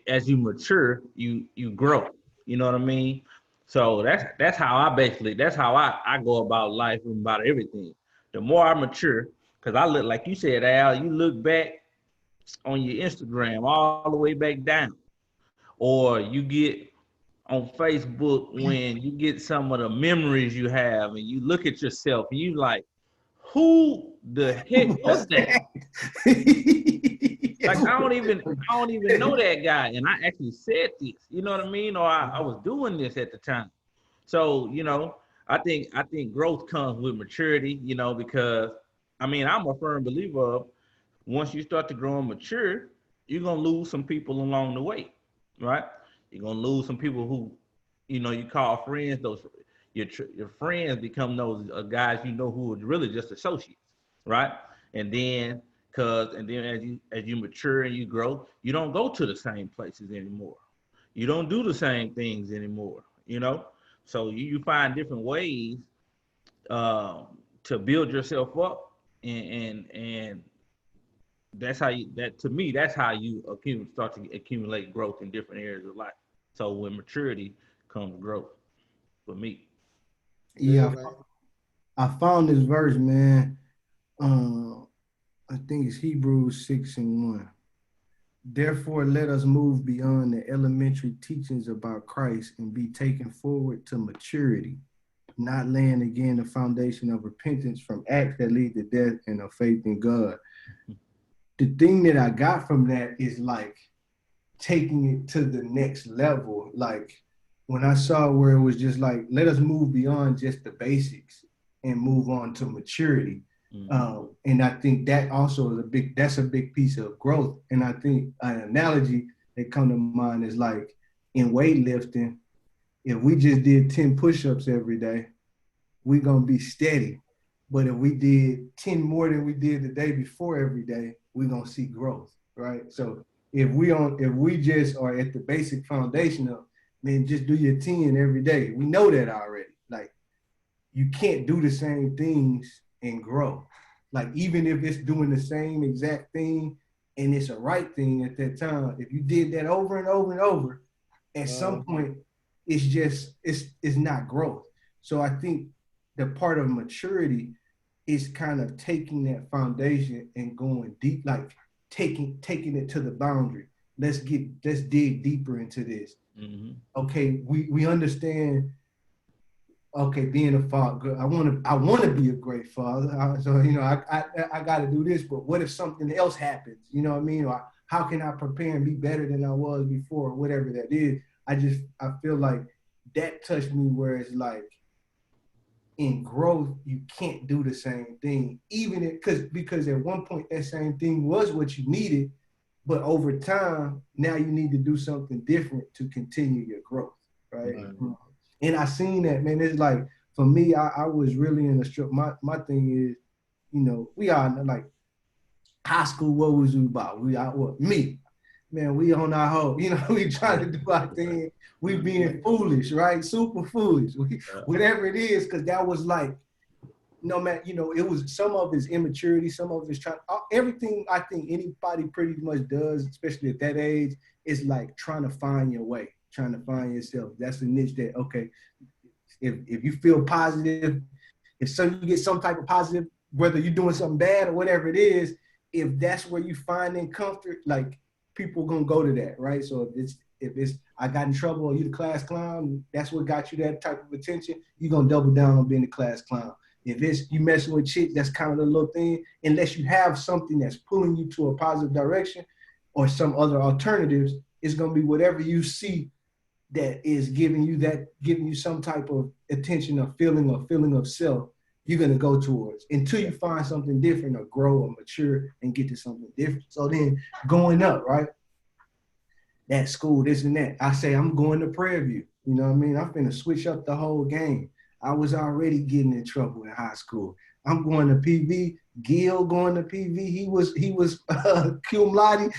as you mature, you grow. You know what I mean? So that's how I go about life and about everything. The more I mature, because I look like you said, Al, you look back on your Instagram all the way back down, or you get on Facebook when you get some of the memories you have, and you look at yourself and you like, who the heck was that? Like I don't even know that guy, and I actually said this. You know what I mean? Or I was doing this at the time. So I think growth comes with maturity. Because I'm a firm believer of once you start to grow and mature, you're gonna lose some people along the way, right? You're gonna lose some people who, you call friends. Those your friends become those guys who are really just associates, right? And then as you mature and you grow, you don't go to the same places anymore. You don't do the same things anymore. So you find different ways to build yourself up, and that's how you start to accumulate growth in different areas of life. So with maturity comes growth for me. Yeah, I found this verse, man. I think it's Hebrews 6:1. Therefore, let us move beyond the elementary teachings about Christ and be taken forward to maturity, not laying again the foundation of repentance from acts that lead to death and of faith in God. The thing that I got from that is like taking it to the next level. Like when I saw where it was just like, let us move beyond just the basics and move on to maturity. And I think that also is that's a big piece of growth. And I think an analogy that come to mind is like in weightlifting, if we just did 10 push-ups every day, we're gonna be steady. But if we did 10 more than we did the day before every day, we're gonna see growth, right? So if we just are at the basic foundation of, man, just do your 10 every day. We know that already. Like you can't do the same things and grow. Like even if it's doing the same exact thing and it's a right thing at that time, if you did that over and over and over, at some point it's not growth. So I think the part of maturity is kind of taking that foundation and going deep, like taking it to the boundary. Let's dig deeper into this. Mm-hmm. Okay, we understand. Okay, being a father, I want to be a great father. So I got to do this. But what if something else happens? You know what I mean? Or how can I prepare and be better than I was before? Whatever that is, I feel like that touched me. Where it's like, in growth, you can't do the same thing, because at one point that same thing was what you needed, but over time now you need to do something different to continue your growth, right? And I seen that, man. It's like, for me, I was really in a struggle. My thing is, we are like high school. What was we about? Me, man. We on our whole, we trying to do our thing. We being foolish, right? Super foolish, whatever it is, because that was like, no matter, it was some of his immaturity, some of his everything I think anybody pretty much does, especially at that age, is like trying to find your way, trying to find yourself. That's the niche that, okay, if you feel positive, if you get some type of positive, whether you're doing something bad or whatever it is, if that's where you find comfort, like, people gonna go to that, right? So if it's I got in trouble or you the class clown, that's what got you that type of attention, you're gonna double down on being the class clown. If it's you messing with chicks, that's kind of the little thing, unless you have something that's pulling you to a positive direction or some other alternatives, it's gonna be whatever you see that is giving you some type of attention or feeling of self, you're gonna go towards until you find something different or grow or mature and get to something different. So then going up, right? That school, this and that. I say I'm going to Prairie View. You know what I mean? I'm finna switch up the whole game. I was already getting in trouble in high school. I'm going to PV. Gil going to PV. He was cum laude.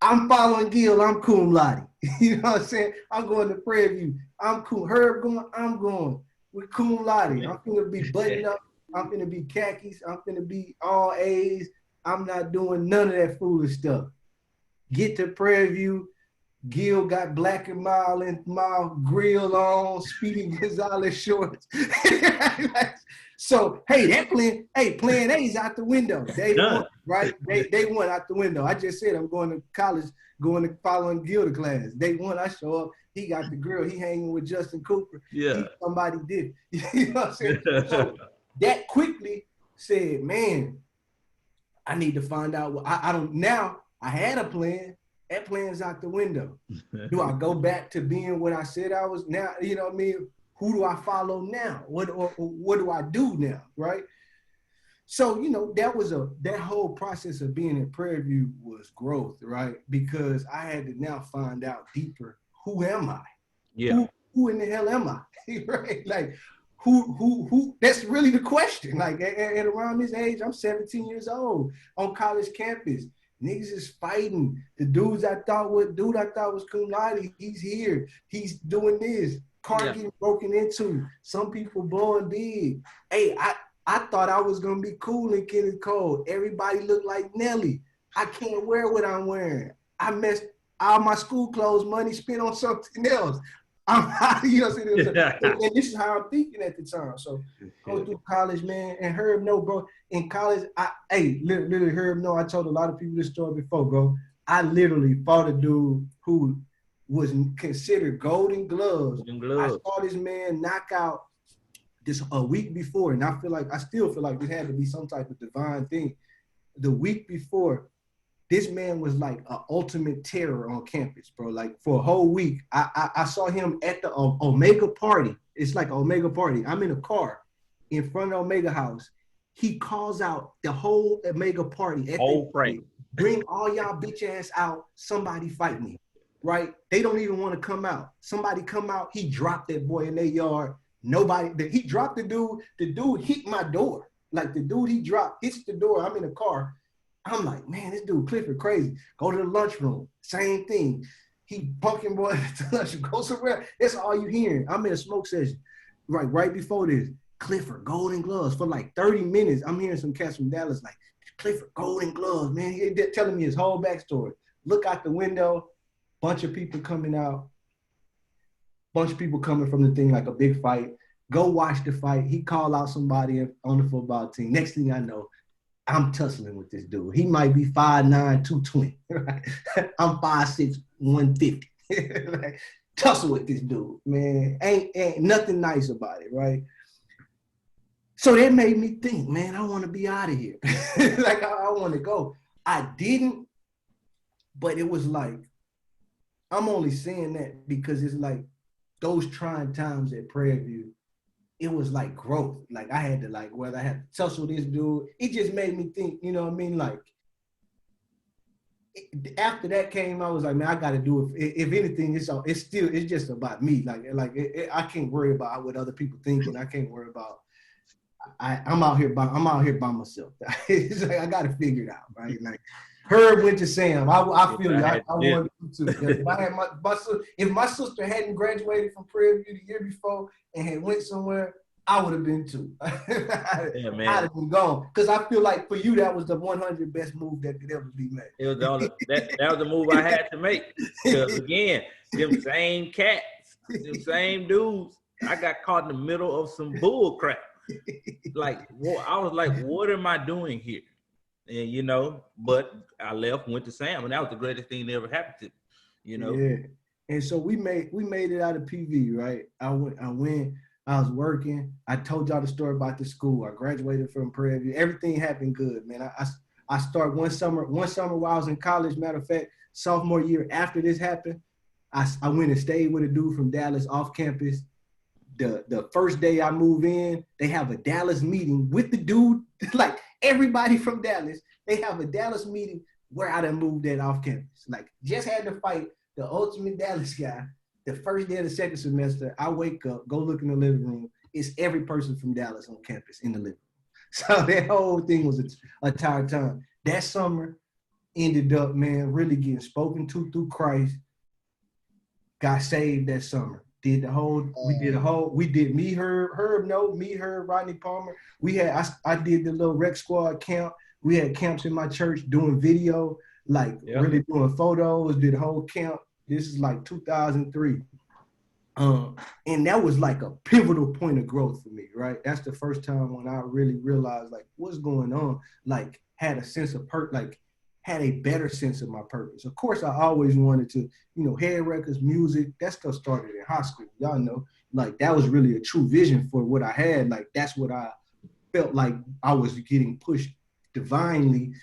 I'm following Gil. I'm cum laude. You know what I'm saying? I'm going to Prairie View. I'm cool. Herb going. I'm going. We're cum laude. I'm finna be buttoned up. I'm finna be khakis. I'm finna be all A's. I'm not doing none of that foolish stuff. Get to Prairie View. Gil got Black and Mild grill on, Speedy Gonzalez shorts. So, hey, plan A's out the window. They won, right? They won out the window. I just said I'm going to college, following Gil to class. They won. I show up. He got the grill. He hanging with Justin Cooper. Yeah. Somebody did. You know what I'm saying? So that quickly said, man, I need to find out what I don't now. I had a plan. That plan's out the window. Do I go back to being what I said I was now? You know what I mean? Who do I follow now? What do I do now? Right? So, that whole process of being in Prairie View was growth, right? Because I had to now find out deeper, who am I? Yeah. Who in the hell am I? Right? Like, who, that's really the question. Like, at around this age, I'm 17 years old on college campus. Niggas is fighting. The dude I thought was cum laude, he's here. He's doing this. Car getting broken into. Some people blowing big. Hey, I thought I was gonna be cool in Kenneth Cole. Everybody looked like Nelly. I can't wear what I'm wearing. I messed all my school clothes money spent on something else. You know what I'm saying? And this is how I'm thinking at the time. So go through college, man. And Herb, no, bro. In college, literally Herb, no. I told a lot of people this story before, bro. I literally fought a dude who was considered Golden Gloves. I saw this man knock out this a week before, and I still feel like this had to be some type of divine thing. The week before, this man was like an ultimate terror on campus, bro. Like for a whole week, I saw him at the Omega party. It's like an Omega party. I'm in a car in front of Omega House. He calls out the whole Omega party. Whole frame. Bring all y'all bitch ass out. Somebody fight me, right? They don't even want to come out. Somebody come out. He dropped that boy in their yard. He dropped the dude. The dude hit my door. Like the dude he dropped hits the door. I'm in a car. I'm like, man, this dude Clifford crazy. Go to the lunchroom, same thing. He punking boy at the lunchroom, go somewhere. That's all you hearing. I'm in a smoke session. Right before this, Clifford, Golden Gloves. For like 30 minutes, I'm hearing some cats from Dallas like, Clifford, Golden Gloves, man. He telling me his whole backstory. Look out the window, bunch of people coming out, bunch of people coming from the thing like a big fight. Go watch the fight. He called out somebody on the football team. Next thing I know, I'm tussling with this dude. He might be 5'9", 220. Right? I'm 5'6", 150. Like, tussle with this dude, man. Ain't nothing nice about it, right? So that made me think, man, I want to be out of here. Like, I want to go. I didn't, but it was like, I'm only saying that because it's like those trying times at Prairie View, it was like growth. Like, I had to, like, whether I had to tussle this dude, it just made me think, you know what I mean? Like, after that came, I was like, man, I got to do it. If anything, it's just about me. I can't worry about what other people think, and I can't worry about. I'm out here by myself. It's like I got to figure it out, right? Like Herb went to Sam. I feel you. I wanted to too. If I had if my sister hadn't graduated from Prairie View the year before and had went somewhere, I would have been too. Yeah, man. I'd have been gone. Because I feel like for you, that was the 100 best move that could ever be made. It was that was the move I had to make. Because again, them same cats, them same dudes, I got caught in the middle of some bull crap. Like, I was like, what am I doing here? And you know, but I left, went to Sam, and that was the greatest thing that ever happened to me. You know. Yeah. And so we made it out of PV, right? I went. I was working. I told y'all the story about the school. I graduated from Prairie View. Everything happened good, man. I started one summer while I was in college. Matter of fact, sophomore year after this happened, I went and stayed with a dude from Dallas off campus. The first day I move in, they have a Dallas meeting with the dude, like everybody from Dallas. They have a Dallas meeting where I done moved that off campus. Like, just had to fight the ultimate Dallas guy. The first day of the second semester, I wake up, go look in the living room. It's every person from Dallas on campus in the living room. So that whole thing was a tired time. That summer ended up, man, really getting spoken to through Christ. Got saved that summer. We did me, Herb, Rodney Palmer. I did the little rec squad camp. We had camps in my church doing video, really doing photos, did the whole camp. This is like 2003. And that was like a pivotal point of growth for me, right? That's the first time when I really realized like what's going on, like had a sense of had a better sense of my purpose. Of course, I always wanted to, head records, music, that stuff started in high school. Y'all know, like that was really a true vision for what I had. Like that's what I felt like I was getting pushed divinely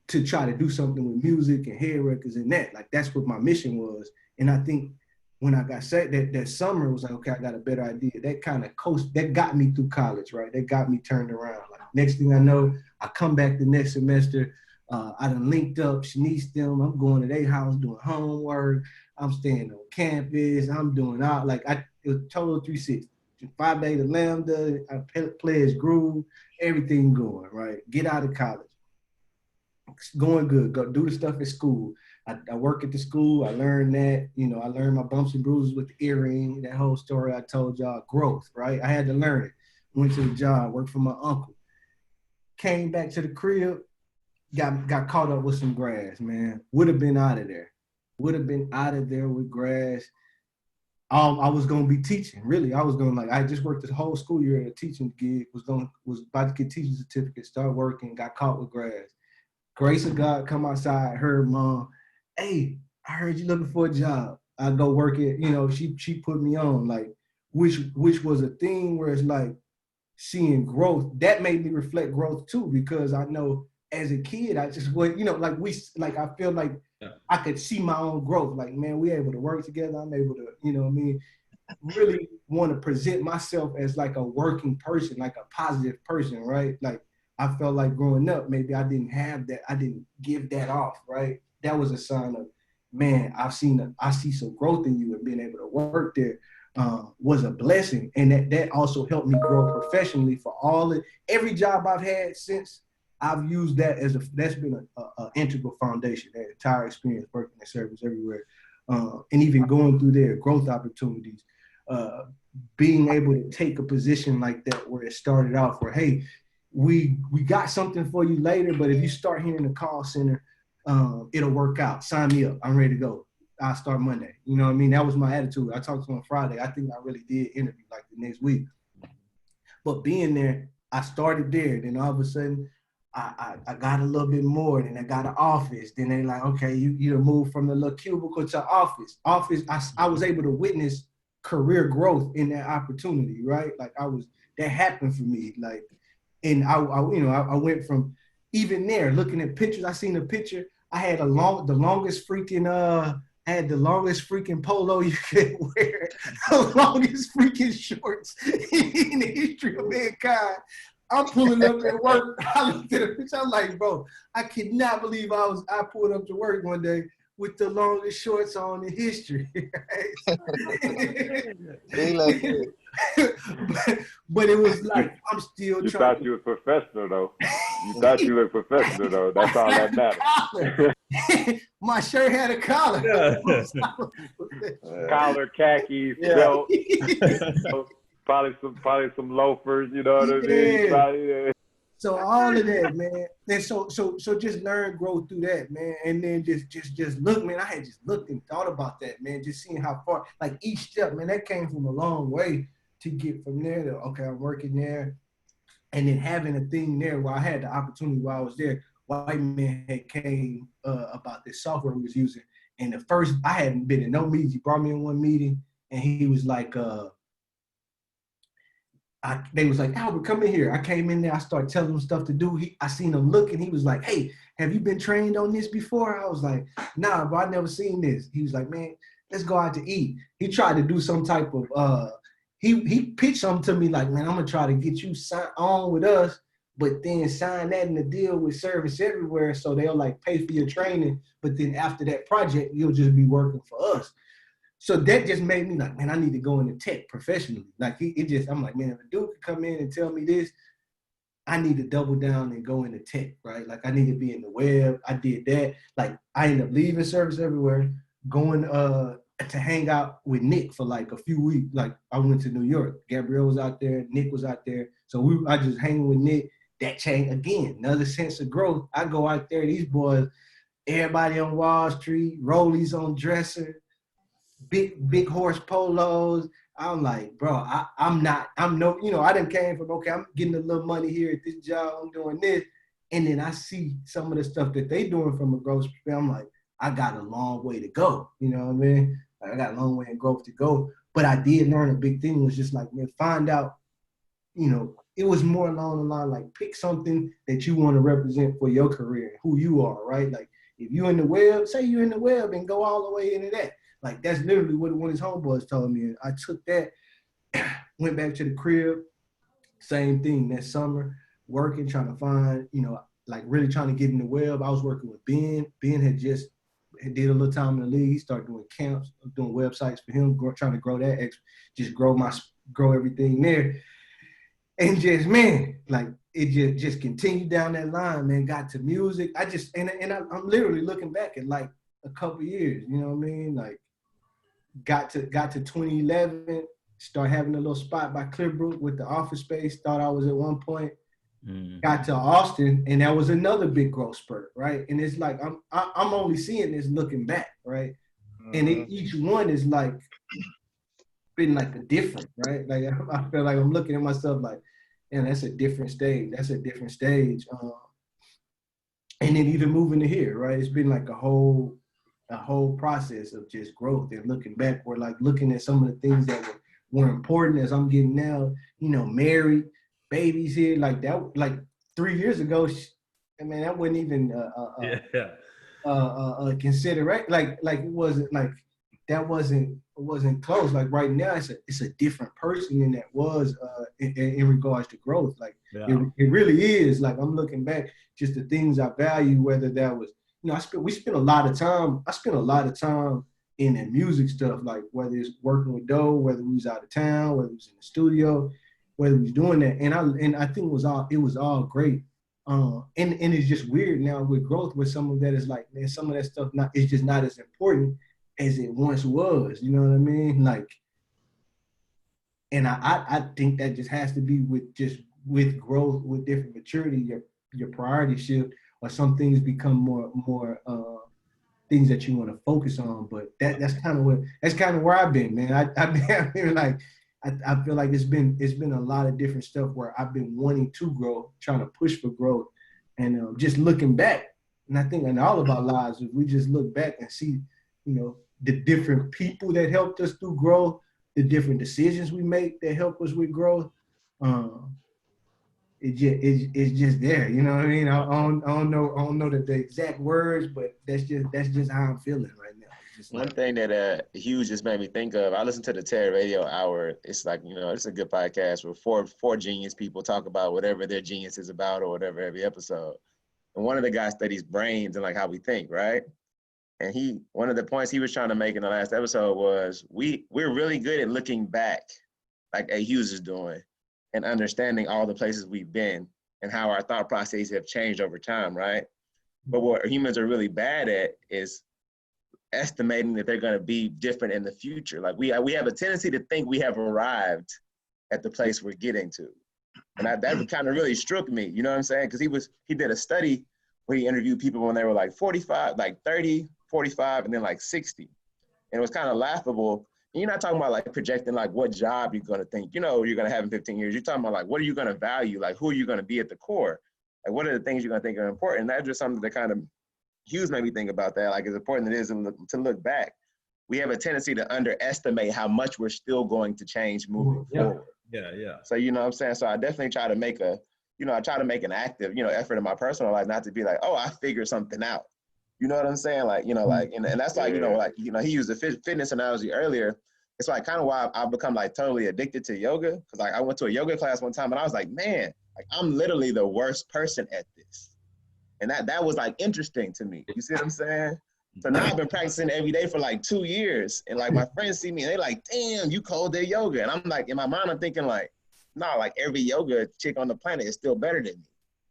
to try to do something with music and head records and that. Like that's what my mission was. And I think when I got set that summer, it was like, okay, I got a better idea. That kind of that got me through college, right? That got me turned around. Like next thing I know, I come back the next semester. I done linked up Shanice them. I'm going to their house doing homework. I'm staying on campus. I'm doing out it was total 360. 5 days of Lambda. I pledged groove. Everything going right. Get out of college. It's going good. Go do the stuff at school. I work at the school. I learned that. I learned my bumps and bruises with the earring. That whole story I told y'all. Growth, right? I had to learn it. Went to the job. Worked for my uncle. Came back to the crib. Got caught up with some grass, man. Would have been out of there. Would have been out of there with grass. I was gonna be teaching. Really, I was gonna I just worked the whole school year at a teaching gig. Was about to get teaching certificate. Start working. Got caught with grass. Grace of God, come outside. Heard mom, hey, I heard you looking for a job. I go work it. She put me on which was a thing where it's like seeing growth. That made me reflect growth too, because I know. As a kid, I just went, I feel like I could see my own growth. Like, man, we able to work together. I'm able to, really want to present myself as like a working person, like a positive person, right? Like, I felt like growing up, maybe I didn't have that. I didn't give that off, right? That was a sign of, man, I see some growth in you, and being able to work there was a blessing. And that also helped me grow professionally for every job I've had since. I've used that that's been an integral foundation, that entire experience working in service everywhere. And even going through their growth opportunities, being able to take a position like that where it started off where, hey, we got something for you later, but if you start here in the call center, it'll work out. Sign me up. I'm ready to go. I'll start Monday. You know what I mean? That was my attitude. I talked to him on Friday. I think I really did interview like the next week. But being there, I started there. Then all of a sudden, I got a little bit more. Then I got an office. Then they like, okay, you move from the little cubicle to office. I was able to witness career growth in that opportunity, right? Like that happened for me. Like, and I went from even there looking at pictures. I seen a picture. I had the longest freaking polo you could wear, the longest freaking shorts in the history of mankind. I'm pulling up at work. I looked at a picture. I'm like, bro, I cannot believe I pulled up to work one day with the longest shorts on in history. but it was like, I'm still you trying. thought you were professional, though. You thought you looked professional, though. That's all that matters. My shirt had a collar. Collar, khakis, belt. Probably some loafers, you know what I mean? Probably, So all of that, man. And so just learn, grow through that, man. And then just look, man. I had just looked and thought about that, man. Just seeing how far, like each step, man, that came from a long way to get from there to, okay, I'm working there. And then having a thing there where I had the opportunity while I was there, white man had came about this software we was using. And at first, I hadn't been in no meetings. He brought me in one meeting and he was like, they was like, Albert, come in here. I came in there. I started telling him stuff to do. I seen him look, and he was like, hey, have you been trained on this before? I was like, nah, but I never seen this. He was like, man, let's go out to eat. He tried to do some type of, he pitched something to me like, man, I'm going to try to get you signed on with us, but then sign that in the deal with Service Everywhere so they'll like pay for your training. But then after that project, you'll just be working for us. So that just made me like, man, I need to go into tech professionally. Like I'm like, man, if a dude could come in and tell me this, I need to double down and go into tech, right? Like I need to be in the web. I did that. Like I ended up leaving Service Everywhere, going to hang out with Nick for like a few weeks. Like I went to New York. Gabrielle was out there. Nick was out there. So I just hanging with Nick. That changed again. Another sense of growth. I go out there, these boys, everybody on Wall Street, rollies on dresser, big horse polos. I'm like, bro, I done came from, okay, I'm getting a little money here at this job, I'm doing this. And then I see some of the stuff that they doing from a growth perspective. I'm like, I got a long way to go. You know what I mean? I got a long way in growth to go. But I did learn a big thing was just like, man, find out, it was more along the line, like pick something that you want to represent for your career, who you are, right? Like if you're in the web, say you're in the web and go all the way into that. Like that's literally what one of his homeboys told me. And I took that, went back to the crib, same thing that summer, working, trying to find, like really trying to get in the web. I was working with Ben. Ben had did a little time in the league. He started doing camps, doing websites for him, trying to grow that, just grow everything there. And just, man, like it just continued down that line, man, got to music. I'm literally looking back at like a couple years, you know what I mean? Like got to 2011, start having a little spot by Clearbrook with the office space, thought I was at one point. Got to Austin, and that was another big growth spurt, right? And it's like I'm only seeing this looking back, right? And each one is like been like a different, right? Like I feel like I'm looking at myself like, man, that's a different stage. That's a different stage. And then even moving to here, right? It's been like a whole process of just growth and looking back. We're like looking at some of the things that were important as I'm getting now, married, babies here, like that, like 3 years ago, that wasn't even considered, right? Like it wasn't like that wasn't close. Like right now, it's a different person than that was in regards to growth. Like it really is. Like I'm looking back, just the things I value, whether that was, I spent a lot of time in the music stuff, like whether it's working with Doe, whether we was out of town, whether it was in the studio, whether we was doing that, and I think it was all great. And it's just weird now with growth, where some of that is like, man, some of that stuff it's just not as important as it once was. You know what I mean? Like, and I think that just has to be with growth, with different maturity, your priority shift, or some things become more things that you want to focus on. But that's kind of where I've been, man. I've been like, I feel like it's been a lot of different stuff where I've been wanting to grow, trying to push for growth, and just looking back. And I think in all of our lives, if we just look back and see, the different people that helped us through growth, the different decisions we make that help us with growth, it's just there. You know what I mean? I don't know the exact words, but that's just how I'm feeling right now. Just One thing that Hughes just made me think of, I listened to the Terry Radio Hour. It's like, it's a good podcast where four genius people talk about whatever their genius is about or whatever every episode. And one of the guys studies brains and like how we think, right? And one of the points he was trying to make in the last episode was we're really good at looking back, like Hughes is doing, and understanding all the places we've been and how our thought processes have changed over time, right? But what humans are really bad at is estimating that they're going to be different in the future. Like we have a tendency to think we have arrived at the place we're getting to. And that kind of really struck me, you know what I'm saying? Because he did a study where he interviewed people when they were like 45, like 30, 45, and then like 60. And it was kind of laughable. And you're not talking about like projecting like what job you're going to think, you're going to have in 15 years. You're talking about like, what are you going to value? Like, who are you going to be at the core? Like, what are the things you're going to think are important? And that's just something that kind of Hughes made me think about that. Like, as important it is to look back, we have a tendency to underestimate how much we're still going to change moving forward. Yeah. So, you know what I'm saying? So I definitely try to make an active, effort in my personal life, not to be like, oh, I figured something out. You know what I'm saying? Like, and that's like, he used the fitness analogy earlier. It's like kind of why I've become like totally addicted to yoga. Cause like I went to a yoga class one time and I was like, man, like I'm literally the worst person at this. And that was like interesting to me. You see what I'm saying? So now I've been practicing every day for like 2 years. And like my friends see me and they're like, damn, you cold day yoga. And I'm like, in my mind, I'm thinking like, no, like every yoga chick on the planet is still better than me.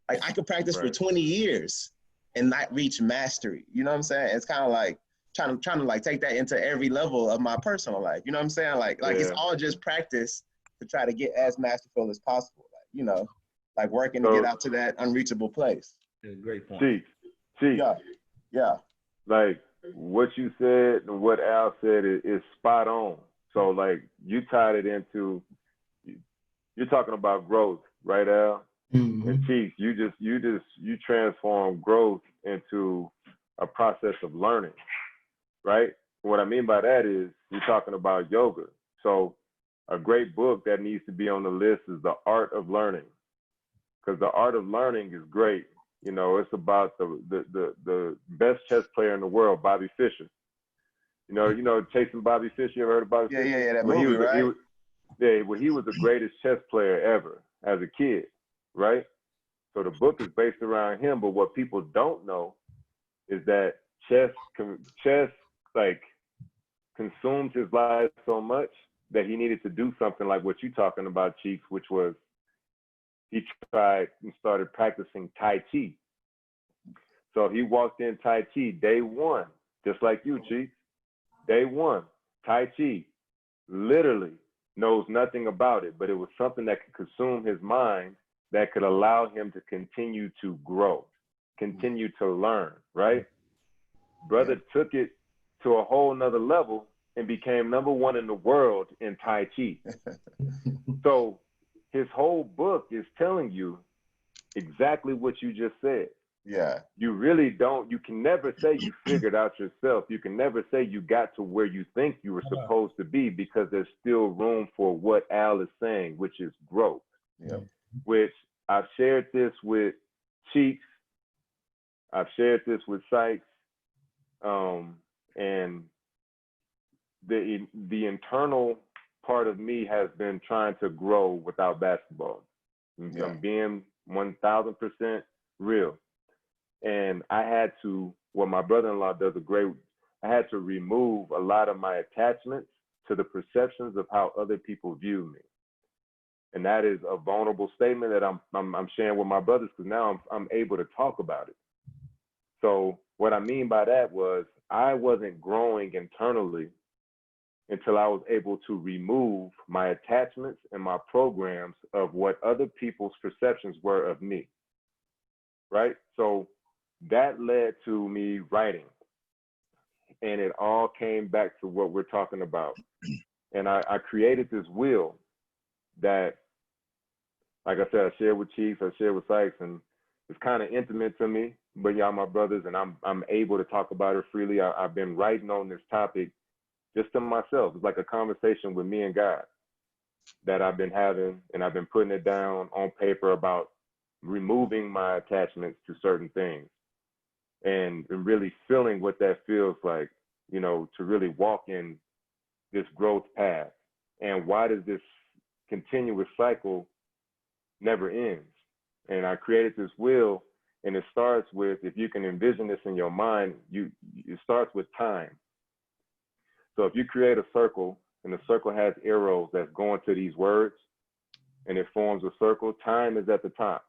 Like I could practice for 20 years and not reach mastery. You know what I'm saying? It's kind of like trying to like take that into every level of my personal life. You know what I'm saying? Like it's all just practice to try to get as masterful as possible. Like, like working to get out to that unreachable place. Yeah, great point. Chief. Yeah. Like what you said and what Al said is spot on. So like you tied it into, you're talking about growth, right, Al? Mm-hmm. And Chief, you transform growth into a process of learning, right? What I mean by that is you're talking about yoga. So a great book that needs to be on the list is The Art of Learning, because The Art of Learning is great. It's about the best chess player in the world, Bobby Fischer. Chasing Bobby Fischer. You ever heard of Bobby Fischer? Yeah, that movie, right? He was the greatest chess player ever as a kid, right? So the book is based around him, but what people don't know is that chess like consumed his life so much that he needed to do something like what you're talking about, Chief, which was he tried and started practicing Tai Chi. So he walked in Tai Chi day one, just like you, Chief. Day one, Tai Chi, literally knows nothing about it, but it was something that could consume his mind that could allow him to continue to grow, continue to learn, right? Brother took it to a whole nother level and became #1 in the world in Tai Chi. So his whole book is telling you exactly what you just said. Yeah. You really don't, you can never say you figured out yourself. You can never say you got to where you think you were supposed to be, because there's still room for what Al is saying, which is growth. Yeah. Which I've shared this with Cheeks. I've shared this with Sykes. And the internal part of me has been trying to grow without basketball. I'm being 1000% real. And I had to, what my brother-in-law does I had to remove a lot of my attachments to the perceptions of how other people view me. And that is a vulnerable statement that I'm sharing with my brothers, because now I'm able to talk about it. So what I mean by that was I wasn't growing internally until I was able to remove my attachments and my programs of what other people's perceptions were of me, right? So that led to me writing. And it all came back to what we're talking about. And I created this wheel that, like I said, I shared with Chiefs, I shared with Sykes, and it's kind of intimate to me, but y'all my brothers, and I'm able to talk about it freely. I've been writing on this topic just to myself. It's like a conversation with me and God that I've been having, and I've been putting it down on paper about removing my attachments to certain things and really feeling what that feels like, you know, to really walk in this growth path. And why does this continuous cycle never ends? And I created this wheel, and it starts with, if you can envision this in your mind, it starts with time. So if you create a circle, and the circle has arrows that's going to these words, and it forms a circle, time is at the top.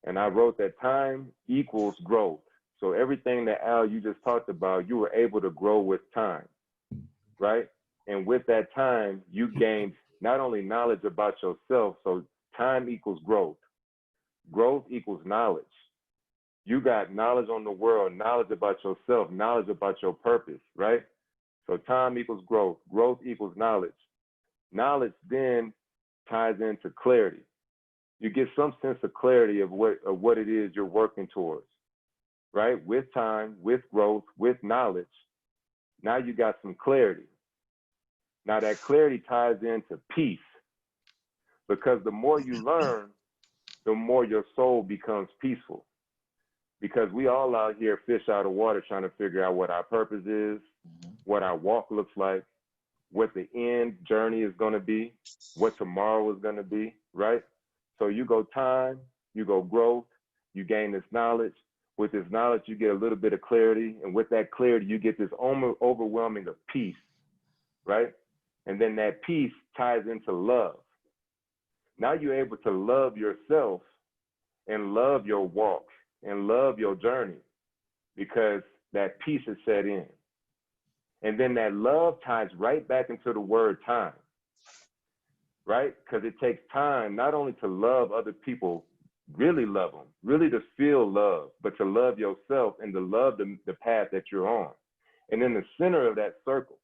And I wrote that time equals growth. So everything that Al, you just talked about, you were able to grow with time, right? And with that time, you gained not only knowledge about yourself, so time equals growth. Growth equals knowledge. You got knowledge on the world, knowledge about yourself, knowledge about your purpose, right? So time equals growth. Growth equals knowledge. Knowledge then ties into clarity. You get some sense of clarity of what it is you're working towards, right? With time, with growth, with knowledge, now you got some clarity. Now that clarity ties into peace, because the more you learn, the more your soul becomes peaceful. Because we all out here fish out of water trying to figure out what our purpose is, what our walk looks like, what the end journey is going to be, what tomorrow is going to be, right? So you go time, you go growth, you gain this knowledge. With this knowledge, you get a little bit of clarity. And with that clarity, you get this overwhelming of peace, right? And then that peace ties into love. Now you're able to love yourself and love your walk and love your journey, because that peace is set in. And then that love ties right back into the word time, right? Because it takes time not only to love other people, really love them, really to feel love, but to love yourself and to love the path that you're on. And in the center of that circle,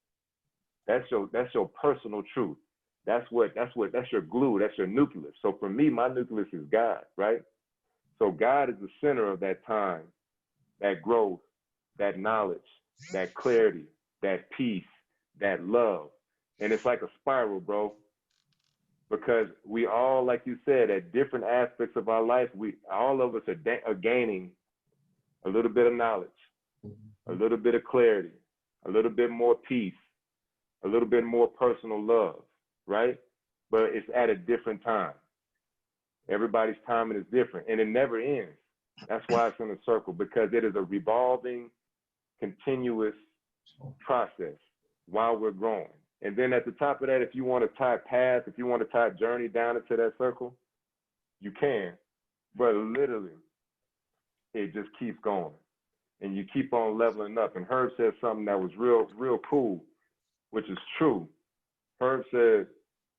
that's your personal truth. That's your glue, that's your nucleus. So for me, my nucleus is God, right? So God is the center of that time, that growth, that knowledge, that clarity, that peace, that love. And it's like a spiral, bro. Because we all, like you said, at different aspects of our life, all of us are gaining a little bit of knowledge, a little bit of clarity, a little bit more peace, a little bit more personal love, right? But it's at a different time. Everybody's timing is different, and it never ends. That's why it's in a circle, because it is a revolving, continuous process while we're growing. And then at the top of that, if you want to type path, if you want to type journey down into that circle, you can. But literally, it just keeps going. And you keep on leveling up. And Herb said something that was real cool, which is true. Herb said,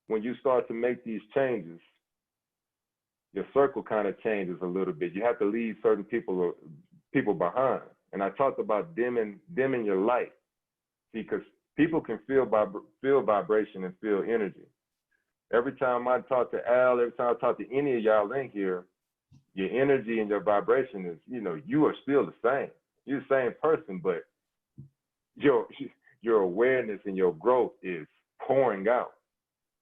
when you start to make these changes, your circle kind of changes a little bit. You have to leave certain people behind. And I talked about dimming your light. See, because people can feel vibration and feel energy. Every time I talk to Al, every time I talk to any of y'all in here, your energy and your vibration is, you are still the same. You're the same person, but your awareness and your growth is pouring out.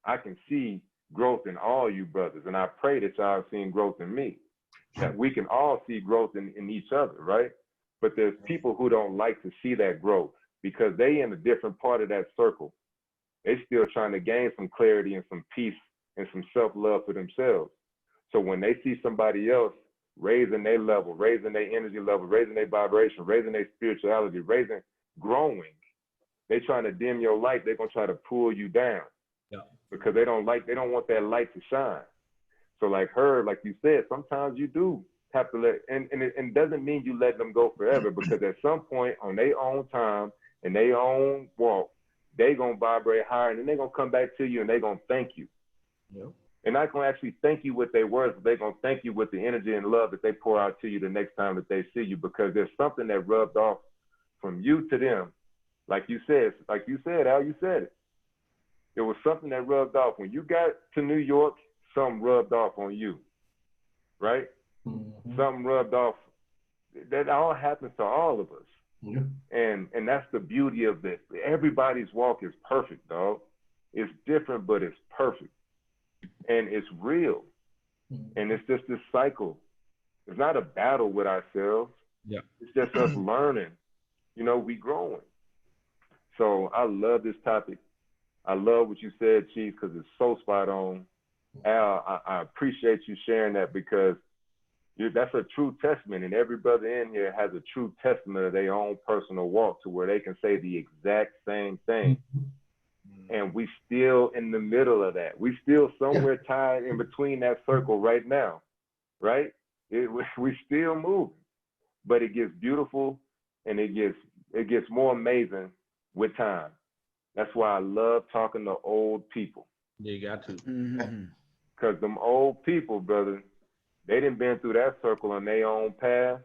I can see growth in all you brothers, and I pray that y'all have seen growth in me, that we can all see growth in each other, right? But there's people who don't like to see that growth because they in a different part of that circle. They still trying to gain some clarity and some peace and some self-love for themselves. So when they see somebody else raising their level, raising their energy level, raising their vibration, raising their spirituality, growing, they trying to dim your light. They're gonna try to pull you down. Yeah. Because they don't want that light to shine. So like like you said, sometimes you do have to and it doesn't mean you let them go forever, because at some point on their own time and their own walk, they gonna vibrate higher, and then they're gonna come back to you and they're gonna thank you. Yep. They're not gonna actually thank you with their words, but they're gonna thank you with the energy and love that they pour out to you the next time that they see you, because there's something that rubbed off from you to them. Like you said, Al, you said it. There was something that rubbed off. When you got to New York, something rubbed off on you, right? Mm-hmm. Something rubbed off. That all happens to all of us. Yeah. And that's the beauty of this. Everybody's walk is perfect, dog. It's different, but it's perfect. And it's real. And it's just this cycle. It's not a battle with ourselves. Yeah. It's just us learning. You know, we growing. So I love this topic. I love what you said, Chief, because it's so spot on. Al, I appreciate you sharing that, because that's a true testament, and every brother in here has a true testament of their own personal walk to where they can say the exact same thing. And we still in the middle of that. We still somewhere tied in between that circle right now, right? We still moving, but it gets beautiful and it gets more amazing with time. That's why I love talking to old people. You got to. Because them old people, brother, they done been through that circle on their own path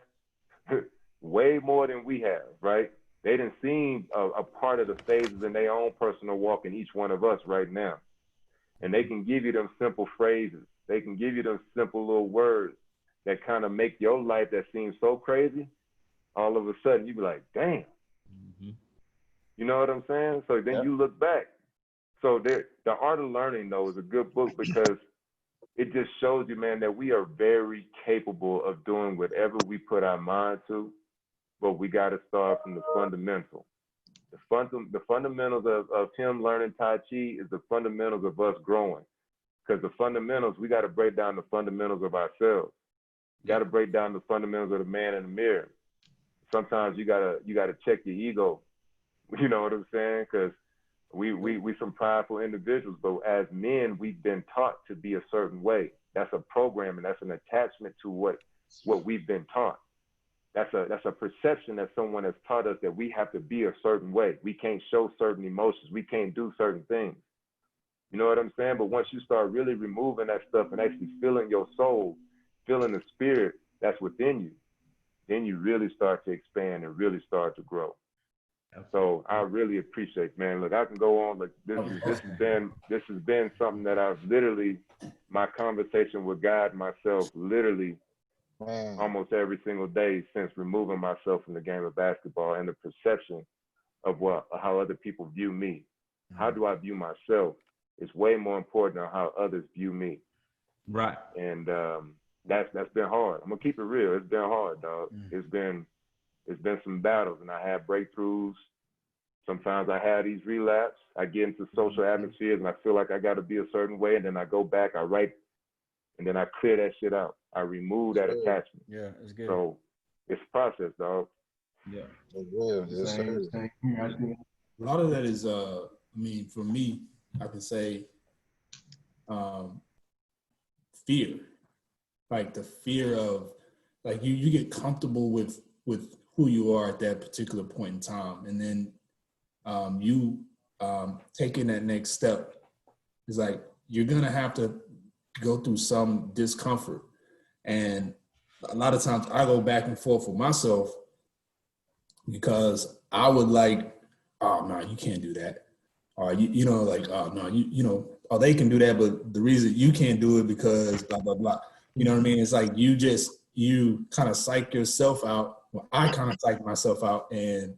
way more than we have, right? They done seen a part of the phases in their own personal walk in each one of us right now. And they can give you them simple phrases. They can give you them simple little words that kind of make your life that seems so crazy, all of a sudden you be like, damn. You know what I'm saying? So then you look back. So the Art of Learning, though, is a good book because it just shows you, man, that we are very capable of doing whatever we put our mind to, but we got to start from the fundamental. The fundamentals of him learning Tai Chi is the fundamentals of us growing. Because the fundamentals, we got to break down the fundamentals of ourselves. You got to break down the fundamentals of the man in the mirror. Sometimes you gotta check your ego. You know what I'm saying? Because we some prideful individuals, but as men, we've been taught to be a certain way. That's a program, and that's an attachment to what we've been taught. That's a perception that someone has taught us that we have to be a certain way. We can't show certain emotions. We can't do certain things. You know what I'm saying? But once you start really removing that stuff and actually feeling your soul, feeling the spirit that's within you, then you really start to expand and really start to grow. So I really appreciate, man. Look, I can go on. Like this has been something that I've literally, my conversation with God myself, literally almost every single day since removing myself from the game of basketball and the perception of how other people view me. How do I view myself? It's way more important than how others view me. Right. And that's been hard. I'm gonna keep it real. It's been hard, dog. It's been some battles, and I have breakthroughs. Sometimes I have these relapses. I get into social atmospheres, and I feel like I got to be a certain way, and then I go back, I write, and then I clear that shit out. I remove that attachment. Yeah, it's good. So it's a process, dog. Yeah. A lot of that is, I mean, for me, I can say fear. Like the fear of, like you get comfortable with who you are at that particular point in time. And then you taking that next step is like, you're gonna have to go through some discomfort. And a lot of times I go back and forth with myself because I would like, oh no, you can't do that. Or you know, like, oh no, you know, oh, they can do that, but the reason you can't do it because blah, blah, blah. You know what I mean? It's like you kind of psych yourself out. Well, I kind of psych myself out and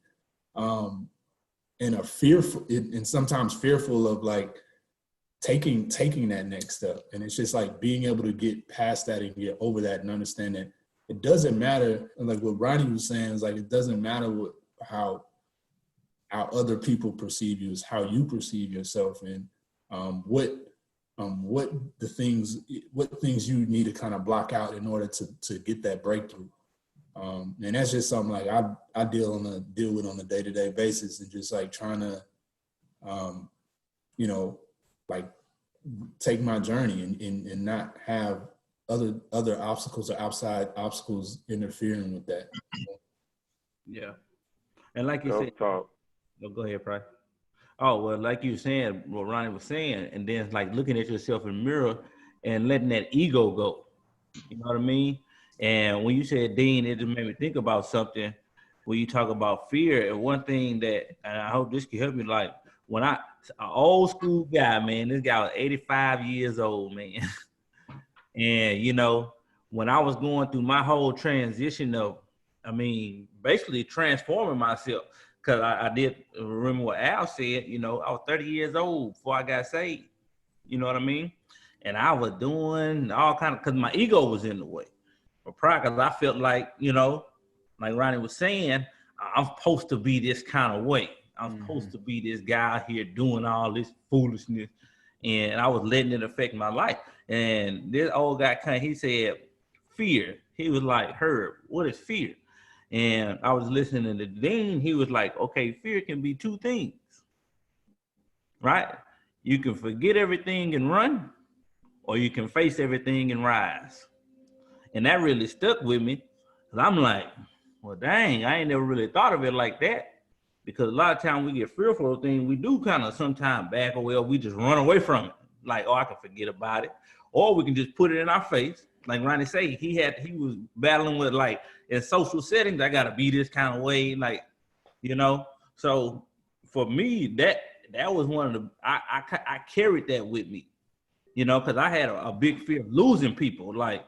are fearful and sometimes fearful of like taking that next step. And it's just like being able to get past that and get over that and understand that it doesn't matter. Like what Ronnie was saying is like, it doesn't matter how other people perceive you, is how you perceive yourself, and what things you need to kind of block out in order to get that breakthrough. And that's just something like I deal with on a day-to-day basis, and just like trying to, you know, like take my journey and not have other obstacles or outside obstacles interfering with that. Yeah. And like you said, oh, go ahead, Price. Oh, well, like you were saying, what Ronnie was saying, and then it's like looking at yourself in the mirror and letting that ego go. You know what I mean? And when you said Dean, it just made me think about something when you talk about fear. And one thing that, and I hope this can help me, like when an old school guy, man. This guy was 85 years old, man. And you know, when I was going through my whole transition of, basically transforming myself, because I did remember what Al said, you know, I was 30 years old before I got saved. You know what I mean? And I was doing all kind of, because my ego was in the way. But prior, because I felt like, you know, like Ronnie was saying, I'm supposed to be this kind of way. I'm supposed to be this guy out here doing all this foolishness. And I was letting it affect my life. And this old guy he said, fear. He was like, Herb, what is fear? And I was listening to Dean. He was like, okay, fear can be two things, right? You can forget everything and run, or you can face everything and rise. And that really stuck with me. Cause I'm like, well, dang, I ain't never really thought of it like that. Because a lot of times we get fearful of things, we do kind of sometimes back away, or we just run away from it. Like, oh, I can forget about it. Or we can just put it in our face. Like Ronnie said, he was battling with, like, in social settings, I gotta be this kind of way, like, you know. So for me, that was one of the, I carried that with me, you know, because I had a big fear of losing people, like.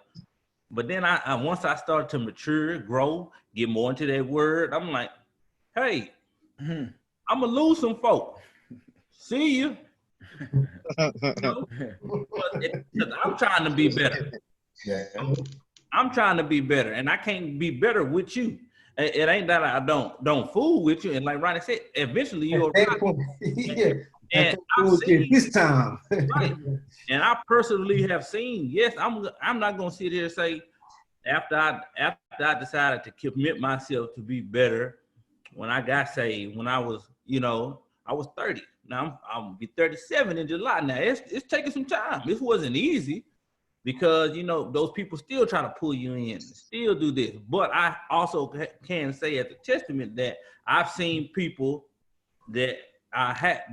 But then I once I started to mature, grow, get more into that word, I'm like, hey, I'm gonna lose some folk. See you. You know? I'm trying to be better. Yeah. I'm trying to be better, and I can't be better with you. It ain't that I don't fool with you. And like Ronnie said, eventually you'll and I've seen this time. Right. And I personally have seen, yes, I'm not gonna sit here and say after I decided to commit myself to be better when I got saved, when I was, you know, I was 30. Now I'm gonna be 37 in July. Now it's taking some time. This wasn't easy because, you know, those people still try to pull you in, still do this. But I also can say as a testament that I've seen people that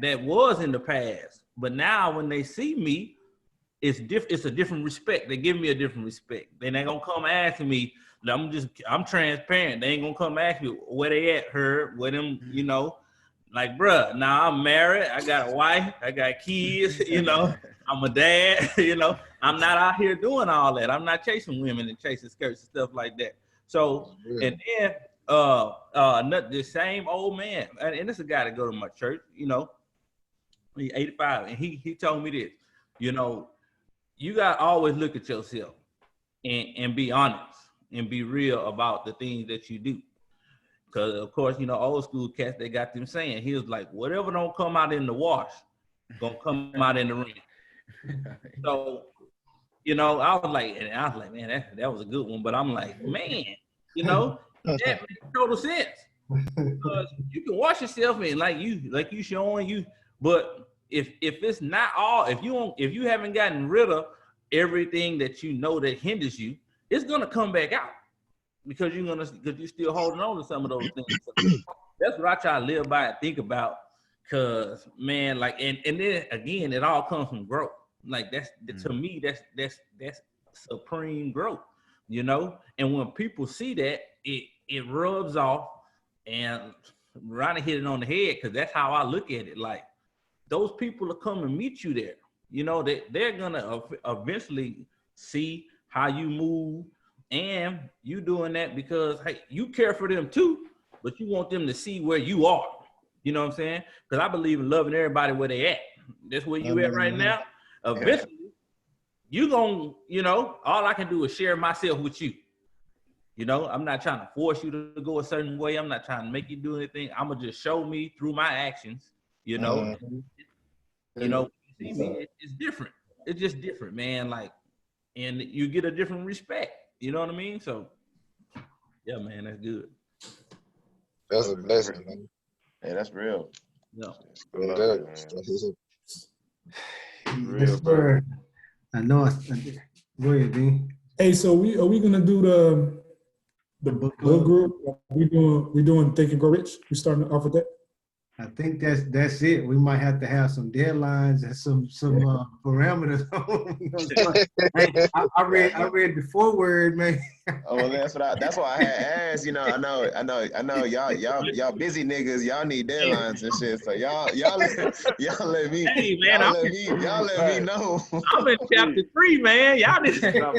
that was in the past, but now when they see me, it's a different respect. They give me a different respect. They ain't gonna come asking me. I'm transparent. They ain't gonna come ask me where they at, her, where them, you know, like, bruh, now I'm married, I got a wife, I got kids, you know, I'm a dad, you know, I'm not out here doing all that. I'm not chasing women and chasing skirts and stuff like that. So, and then the same old man, and this is a guy that go to my church, you know, he's 85, and he told me this, you know, you got to always look at yourself and be honest and be real about the things that you do. Because, of course, you know, old school cats, they got them saying, he was like, whatever don't come out in the wash, gonna come out in the ring. So, you know, I was like, man, that was a good one. But I'm like, man, you know, that makes total sense. Because you can wash yourself and like you showing you, but if it's not all, if you haven't gotten rid of everything that you know that hinders you, it's gonna come back out because you're still holding on to some of those things. So that's what I try to live by and think about. Cause man, like, and then again, it all comes from growth. Like to me, that's supreme growth, you know. And when people see that, it rubs off. And Ronnie hit it on the head because that's how I look at it. Like, those people will come and meet you there. You know, they're gonna eventually see how you move, and you doing that because, hey, you care for them too, but you want them to see where you are. You know what I'm saying? Because I believe in loving everybody where they at. That's where you at right now. Eventually, you gonna, you know, all I can do is share myself with you. You know, I'm not trying to force you to go a certain way. I'm not trying to make you do anything. I'm gonna just show me through my actions. You know, you know, it's different. It's just different, man. Like, and you get a different respect. You know what I mean? So, yeah, man, that's good. That's a blessing, man. Yeah, that's real. No. Yes, sir. I know. Go ahead, Dean. Hey, so are we gonna do the book group? We doing Think and Grow Rich? We starting off with that? I think that's it. We might have to have some deadlines and some parameters. Hey, I read the foreword, man. Oh, well, that's why I had asked. You know, I know y'all busy niggas. Y'all need deadlines and shit. So y'all let me Hey man, y'all let me know. I'm in chapter 3, man. Y'all just Talk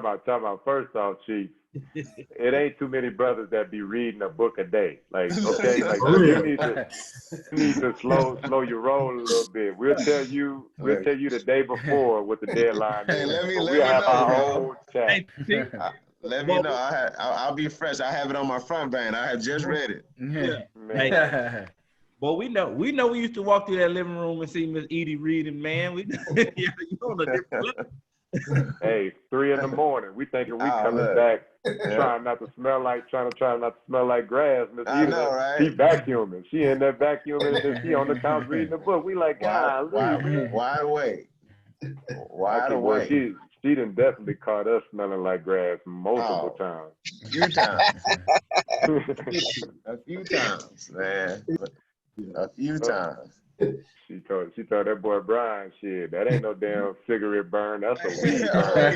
about. First off, Chief, it ain't too many brothers that be reading a book a day. Like, okay, like you need to slow your roll a little bit. We'll tell you the day before what the deadline Hey, is. let me We'll have know, our bro. own chat. hey, see, Let me know. I'll be fresh. I have it on my front burner. I have just read it. Man. But we know we used to walk through that living room and see Miss Edie reading, man. Yeah, you on a different level. Hey, 3 in the morning. We thinking we coming look. back trying not to smell like grass. Miss I Edith, know, right? she vacuuming. She in there vacuuming and then she on the couch reading the book. We like, Wide awake. Wide awake. She done definitely caught us smelling like grass multiple times. A few times. A few times, man. A few times. She told that boy Brian, shit, that ain't no damn cigarette burn. That's a weed burn.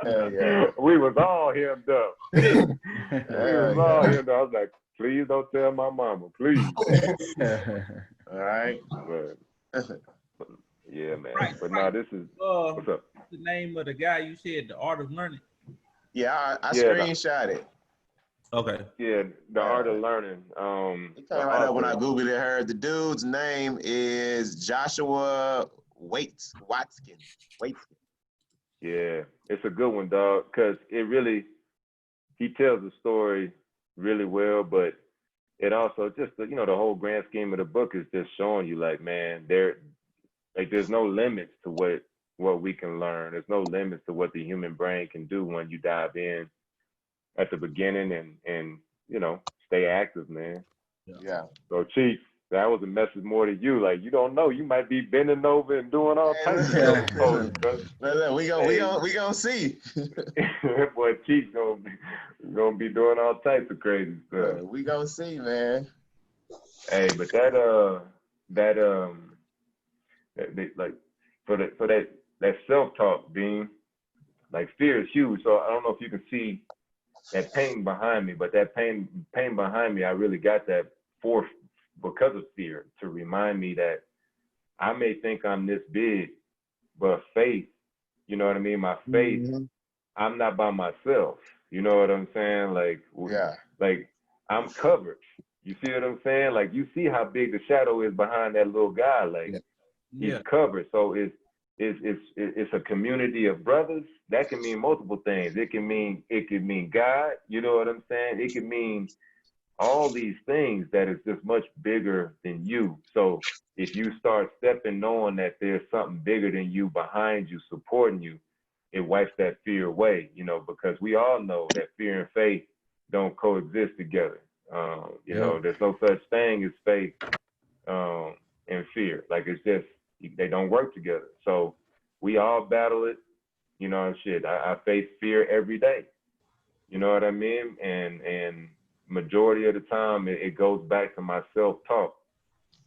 Yeah. We was all hemmed up. I was like, please don't tell my mama, please. All right. But, yeah, man. Right, but right. no, this is what's up. What's the name of the guy you said, The Art of Learning? Yeah, I screenshot it. Okay. Yeah, The Art of Learning. It came right up when I Googled it. Heard the dude's name is Joshua Watkins. Yeah, it's a good one, dog, because he tells the story really well, but it also just, the whole grand scheme of the book is just showing you, like, man, there's no limits to what we can learn. There's no limits to what the human brain can do when you dive in at the beginning and stay active, man. Yeah. So, Chief, that was a message more to you. Like, you don't know, you might be bending over and doing all types of stuff. We gonna see. Boy, Chief gonna be doing all types of crazy stuff. We gonna see, man. Hey, but that self-talk, Dean, like, fear is huge. So I don't know if you can see that pain behind me, but that pain behind me, I really got that because of fear, to remind me that I may think I'm this big, but faith, you know what I mean? My faith, I'm not by myself. You know what I'm saying? Like, like, I'm covered. You see what I'm saying? Like, you see how big the shadow is behind that little guy. Like, he's covered. So it's a community of brothers. That can mean multiple things. It can mean God. You know what I'm saying? It can mean all these things that is just much bigger than you. So if you start stepping, knowing that there's something bigger than you behind you, supporting you, it wipes that fear away, because we all know that fear and faith don't coexist together. There's no such thing as faith and fear. Like, it's just, they don't work together. So we all battle it, I face fear every day. You know what I mean? And majority of the time it goes back to my self-talk.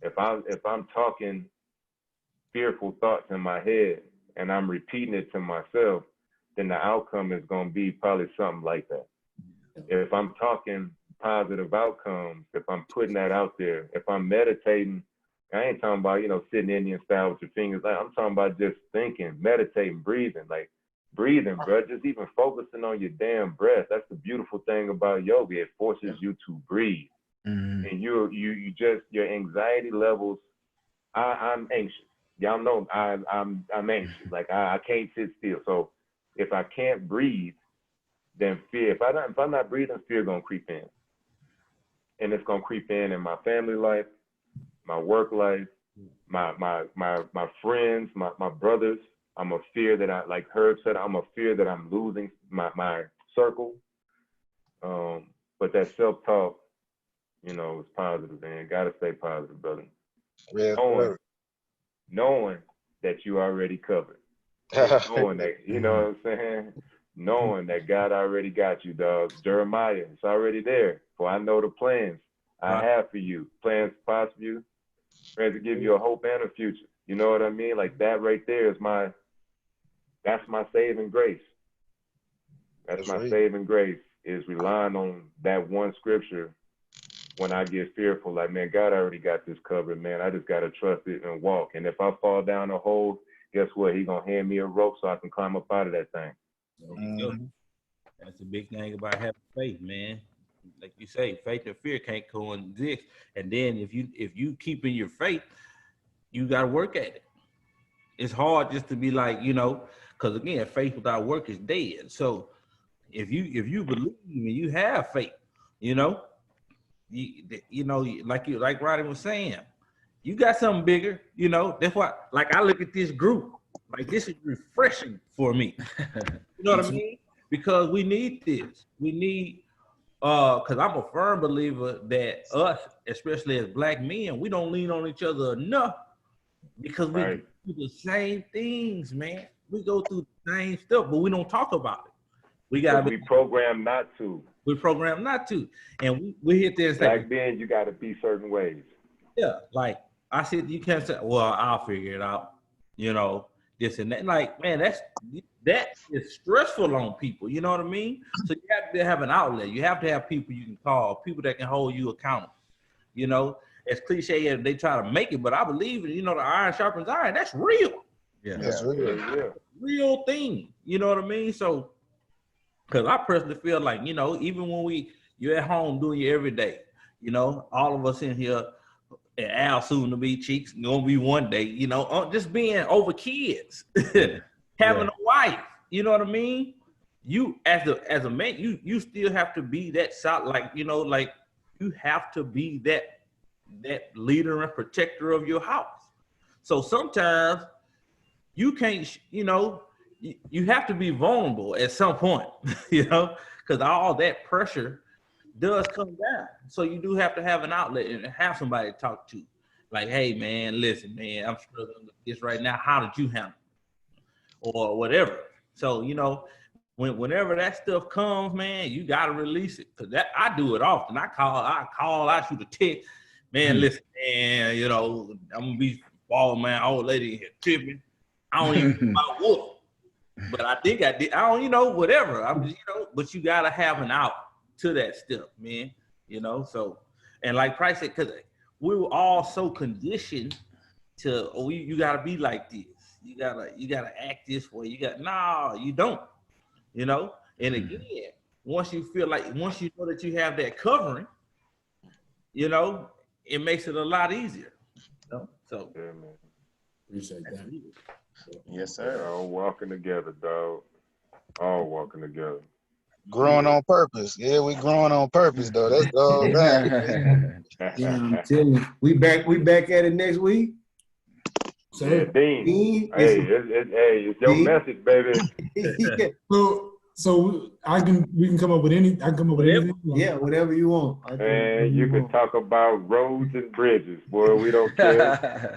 If I'm talking fearful thoughts in my head and I'm repeating it to myself, then the outcome is gonna be probably something like that. If I'm talking positive outcomes, if I'm putting that out there, if I'm meditating, I ain't talking about, sitting Indian style with your fingers. I'm talking about just thinking, meditating, breathing, like breathing, bro. Just even focusing on your damn breath. That's the beautiful thing about yoga. It forces you to breathe. And you just, your anxiety levels, I'm anxious. Y'all know I'm anxious. Like, I can't sit still. So if I can't breathe, then fear, if I'm not breathing, fear gonna creep in. And it's gonna creep in my family life, my work life, my friends, my brothers. I'm a fear that like Herb said, I'm a fear that I'm losing my circle. But that self-talk, is positive, man. Gotta stay positive, brother. Yeah, knowing that you already covered. Knowing that, you know what I'm saying? knowing that God already got you, dog. Jeremiah, it's already there. For I know the plans I have for you. Plans to prosper you, plans to give you a hope and a future. You know what I mean? Like that right there is that's my saving grace. That's my saving grace, is relying on that one scripture when I get fearful. Like, man, God already got this covered, man. I just got to trust it and walk. And if I fall down a hole, guess what? He's going to hand me a rope so I can climb up out of that thing. That's the big thing about having faith, man. Like you say, faith and fear can't coexist. And then if you keep in your faith, you got to work at it. It's hard just to be like, because again, faith without work is dead. So if you believe and you have faith, like Roddy was saying, you got something bigger. That's why, like, I look at this group, like, this is refreshing for me. You know what I mean? Because we need this. We need, because I'm a firm believer that us, especially as Black men, we don't lean on each other enough, because we do the same things, man. We go through the same stuff, but we don't talk about it. We programmed not to. We're programmed not to. And we hit there and say, Black men, you got to be certain ways. Yeah, like I said, you can't say, well, I'll figure it out, this and that. Like, man, that is stressful on people, you know what I mean? So you have to have an outlet. You have to have people you can call, people that can hold you accountable. As cliche as they try to make it, but I believe in, the iron sharpens iron. That's real. Yeah, that's real. Yeah. Real thing. You know what I mean? So, because I personally feel like, even when you're at home doing your everyday, all of us in here, and Al soon to be Cheeks, gonna be one day, just being over kids, having a wife, you know what I mean? You as a man, you still have to be that shot, like, like you have to be that leader and protector of your house. So sometimes you can't, you have to be vulnerable at some point, because all that pressure does come down. So you do have to have an outlet and have somebody to talk to. Like, hey, man, listen, man, I'm struggling with this right now. How did you handle it? Or whatever. So, whenever that stuff comes, man, you got to release it. Because I do it often. I shoot a text. Man, listen, man, I'm going to be falling, man, old lady in here tripping. I don't even know my wolf. But I think I did. I don't, whatever. I'm just, but you got to have an out to that stuff, man. So, and like Price said, because we were all so conditioned to, you got to be like this. You gotta act this way. No, you don't. And again, once you know that you have that covering, it makes it a lot easier. So, yeah, man. Appreciate that. Yes, sir. All walking together, dog. All walking together. Growing on purpose. Yeah, we growing on purpose, though. That's all that. Yeah, I'm telling you. We back at it next week. So, Yeah, Dean. Hey, it's your Dean. message, baby. so we can come up with anything. I can come up with anything. Yeah, whatever you want. And you can talk about roads and bridges, boy. We don't care.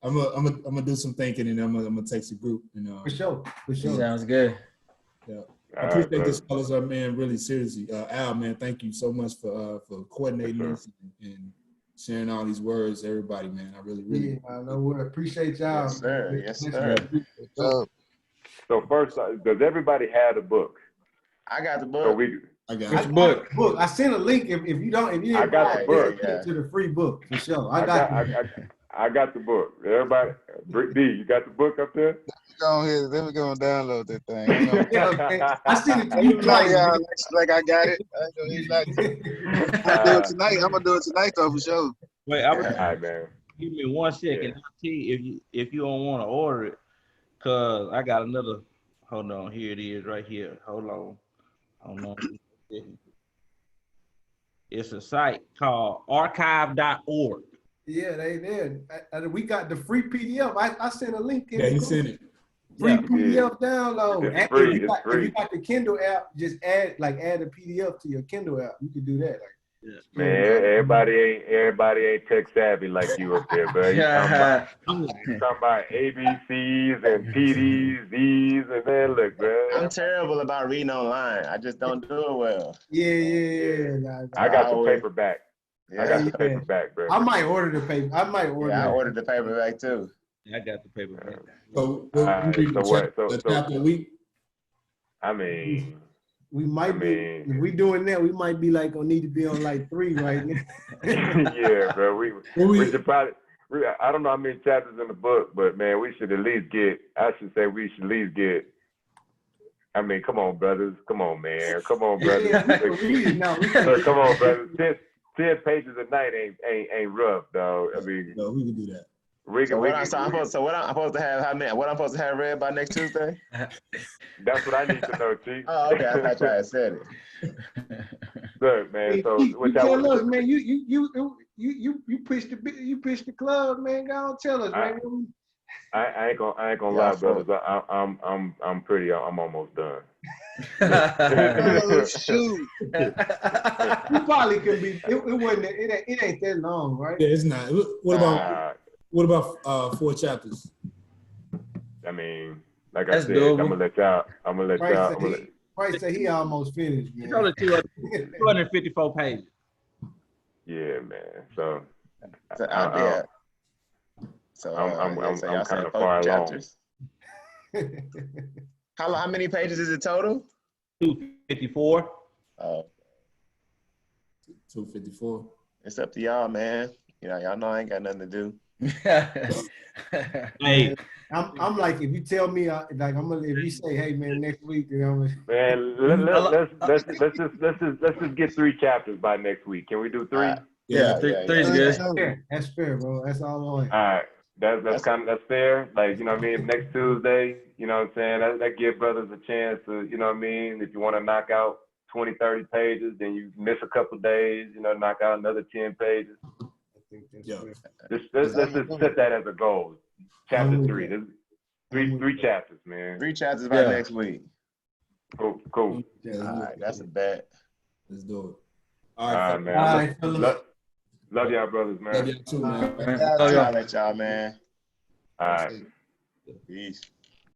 I'm gonna do some thinking, and I'm gonna text the group. For sure. Sounds good. Yeah. I appreciate this, fellas, man. Really, seriously, Al, man, thank you so much for coordinating this and sharing all these words. Everybody, man, I really. Yeah, I know. We appreciate y'all. Yes, sir. Yes, sir. So first, does everybody have the book? I got the book. So I got Which book? I sent a link. If you didn't, I got the book. To the free book for sure. I got the book. Everybody, D, you got the book up there? Let me go and download that thing. I sent it to you twice. Like I got it. I'm gonna do it tonight. I'm gonna do it tonight though for sure. Wait, All right, man. give me 1 second. Yeah. I'll tell you if you don't want to order it, cause I got another. Hold on, here it is, right here. Hold on. It's a site called archive.org. Yeah, they did. We got the free PDF. I sent a link in. Yeah, he sent it. Free PDF download. It's free. If you got the Kindle app, just add a PDF to your Kindle app. You can do that. Like Man, everybody ain't tech savvy like you up there, bro. You talking about ABCs and PDs, Z's, and man, look, bro. I'm terrible about reading online. I just don't do it well. Yeah. I got the paperback. Yeah. I got the paperback, bro. I might order the paper. I ordered the paperback too. I got the paperback. So, So chapter a week? I mean, we might be. If we doing that, we might be like gonna need to be on like 3 right now. yeah, bro. We should probably. I don't know how many chapters in the book, but man, we should at least get. I should say we should at least get. I mean, come on, brothers. Come on, man. Come on, brothers. Look, come on, brothers. 10 pages a night ain't rough, dog. I mean, no, we can do that. What I'm supposed to have how many? What I'm supposed to have read by next Tuesday? That's what I need to know, Chief. Oh, okay. I thought y'all had said it. Good, man. So you tell us, man. You push the club, man. Go on, tell us, man. I ain't gonna lie, brothers. I'm almost done. Oh, shoot. You probably could be. It ain't that long, right? Yeah, it's not. What about 4 chapters? I mean, like I said, I'm gonna let y'all. Price said he almost finished, man. It's only 254 pages. Yeah, man. So I'm kind of far along. How many pages is it total? 254. Oh. 254. It's up to y'all, man. You know, y'all know I ain't got nothing to do. Hey, I'm like, if you tell me, if you say, hey man, next week, you know, man, let's just get 3 chapters by next week. Can we do 3? Yeah, three's good. That's fair, bro. That's all I want. All right, that's fair. Like, you know what I mean. Next Tuesday, you know what I'm saying. That give brothers a chance to, you know what I mean. If you want to knock out 20, 30 pages, then you miss a couple days, you know, knock out another 10 pages. Let's just set that as a goal. Chapter 3. Three chapters, man. 3 chapters by next week. Cool. All right, that's a bet. Let's do it. All right, man. All right, love y'all, brothers, man. Love y'all too, man. All right, y'all, man. All right. Peace.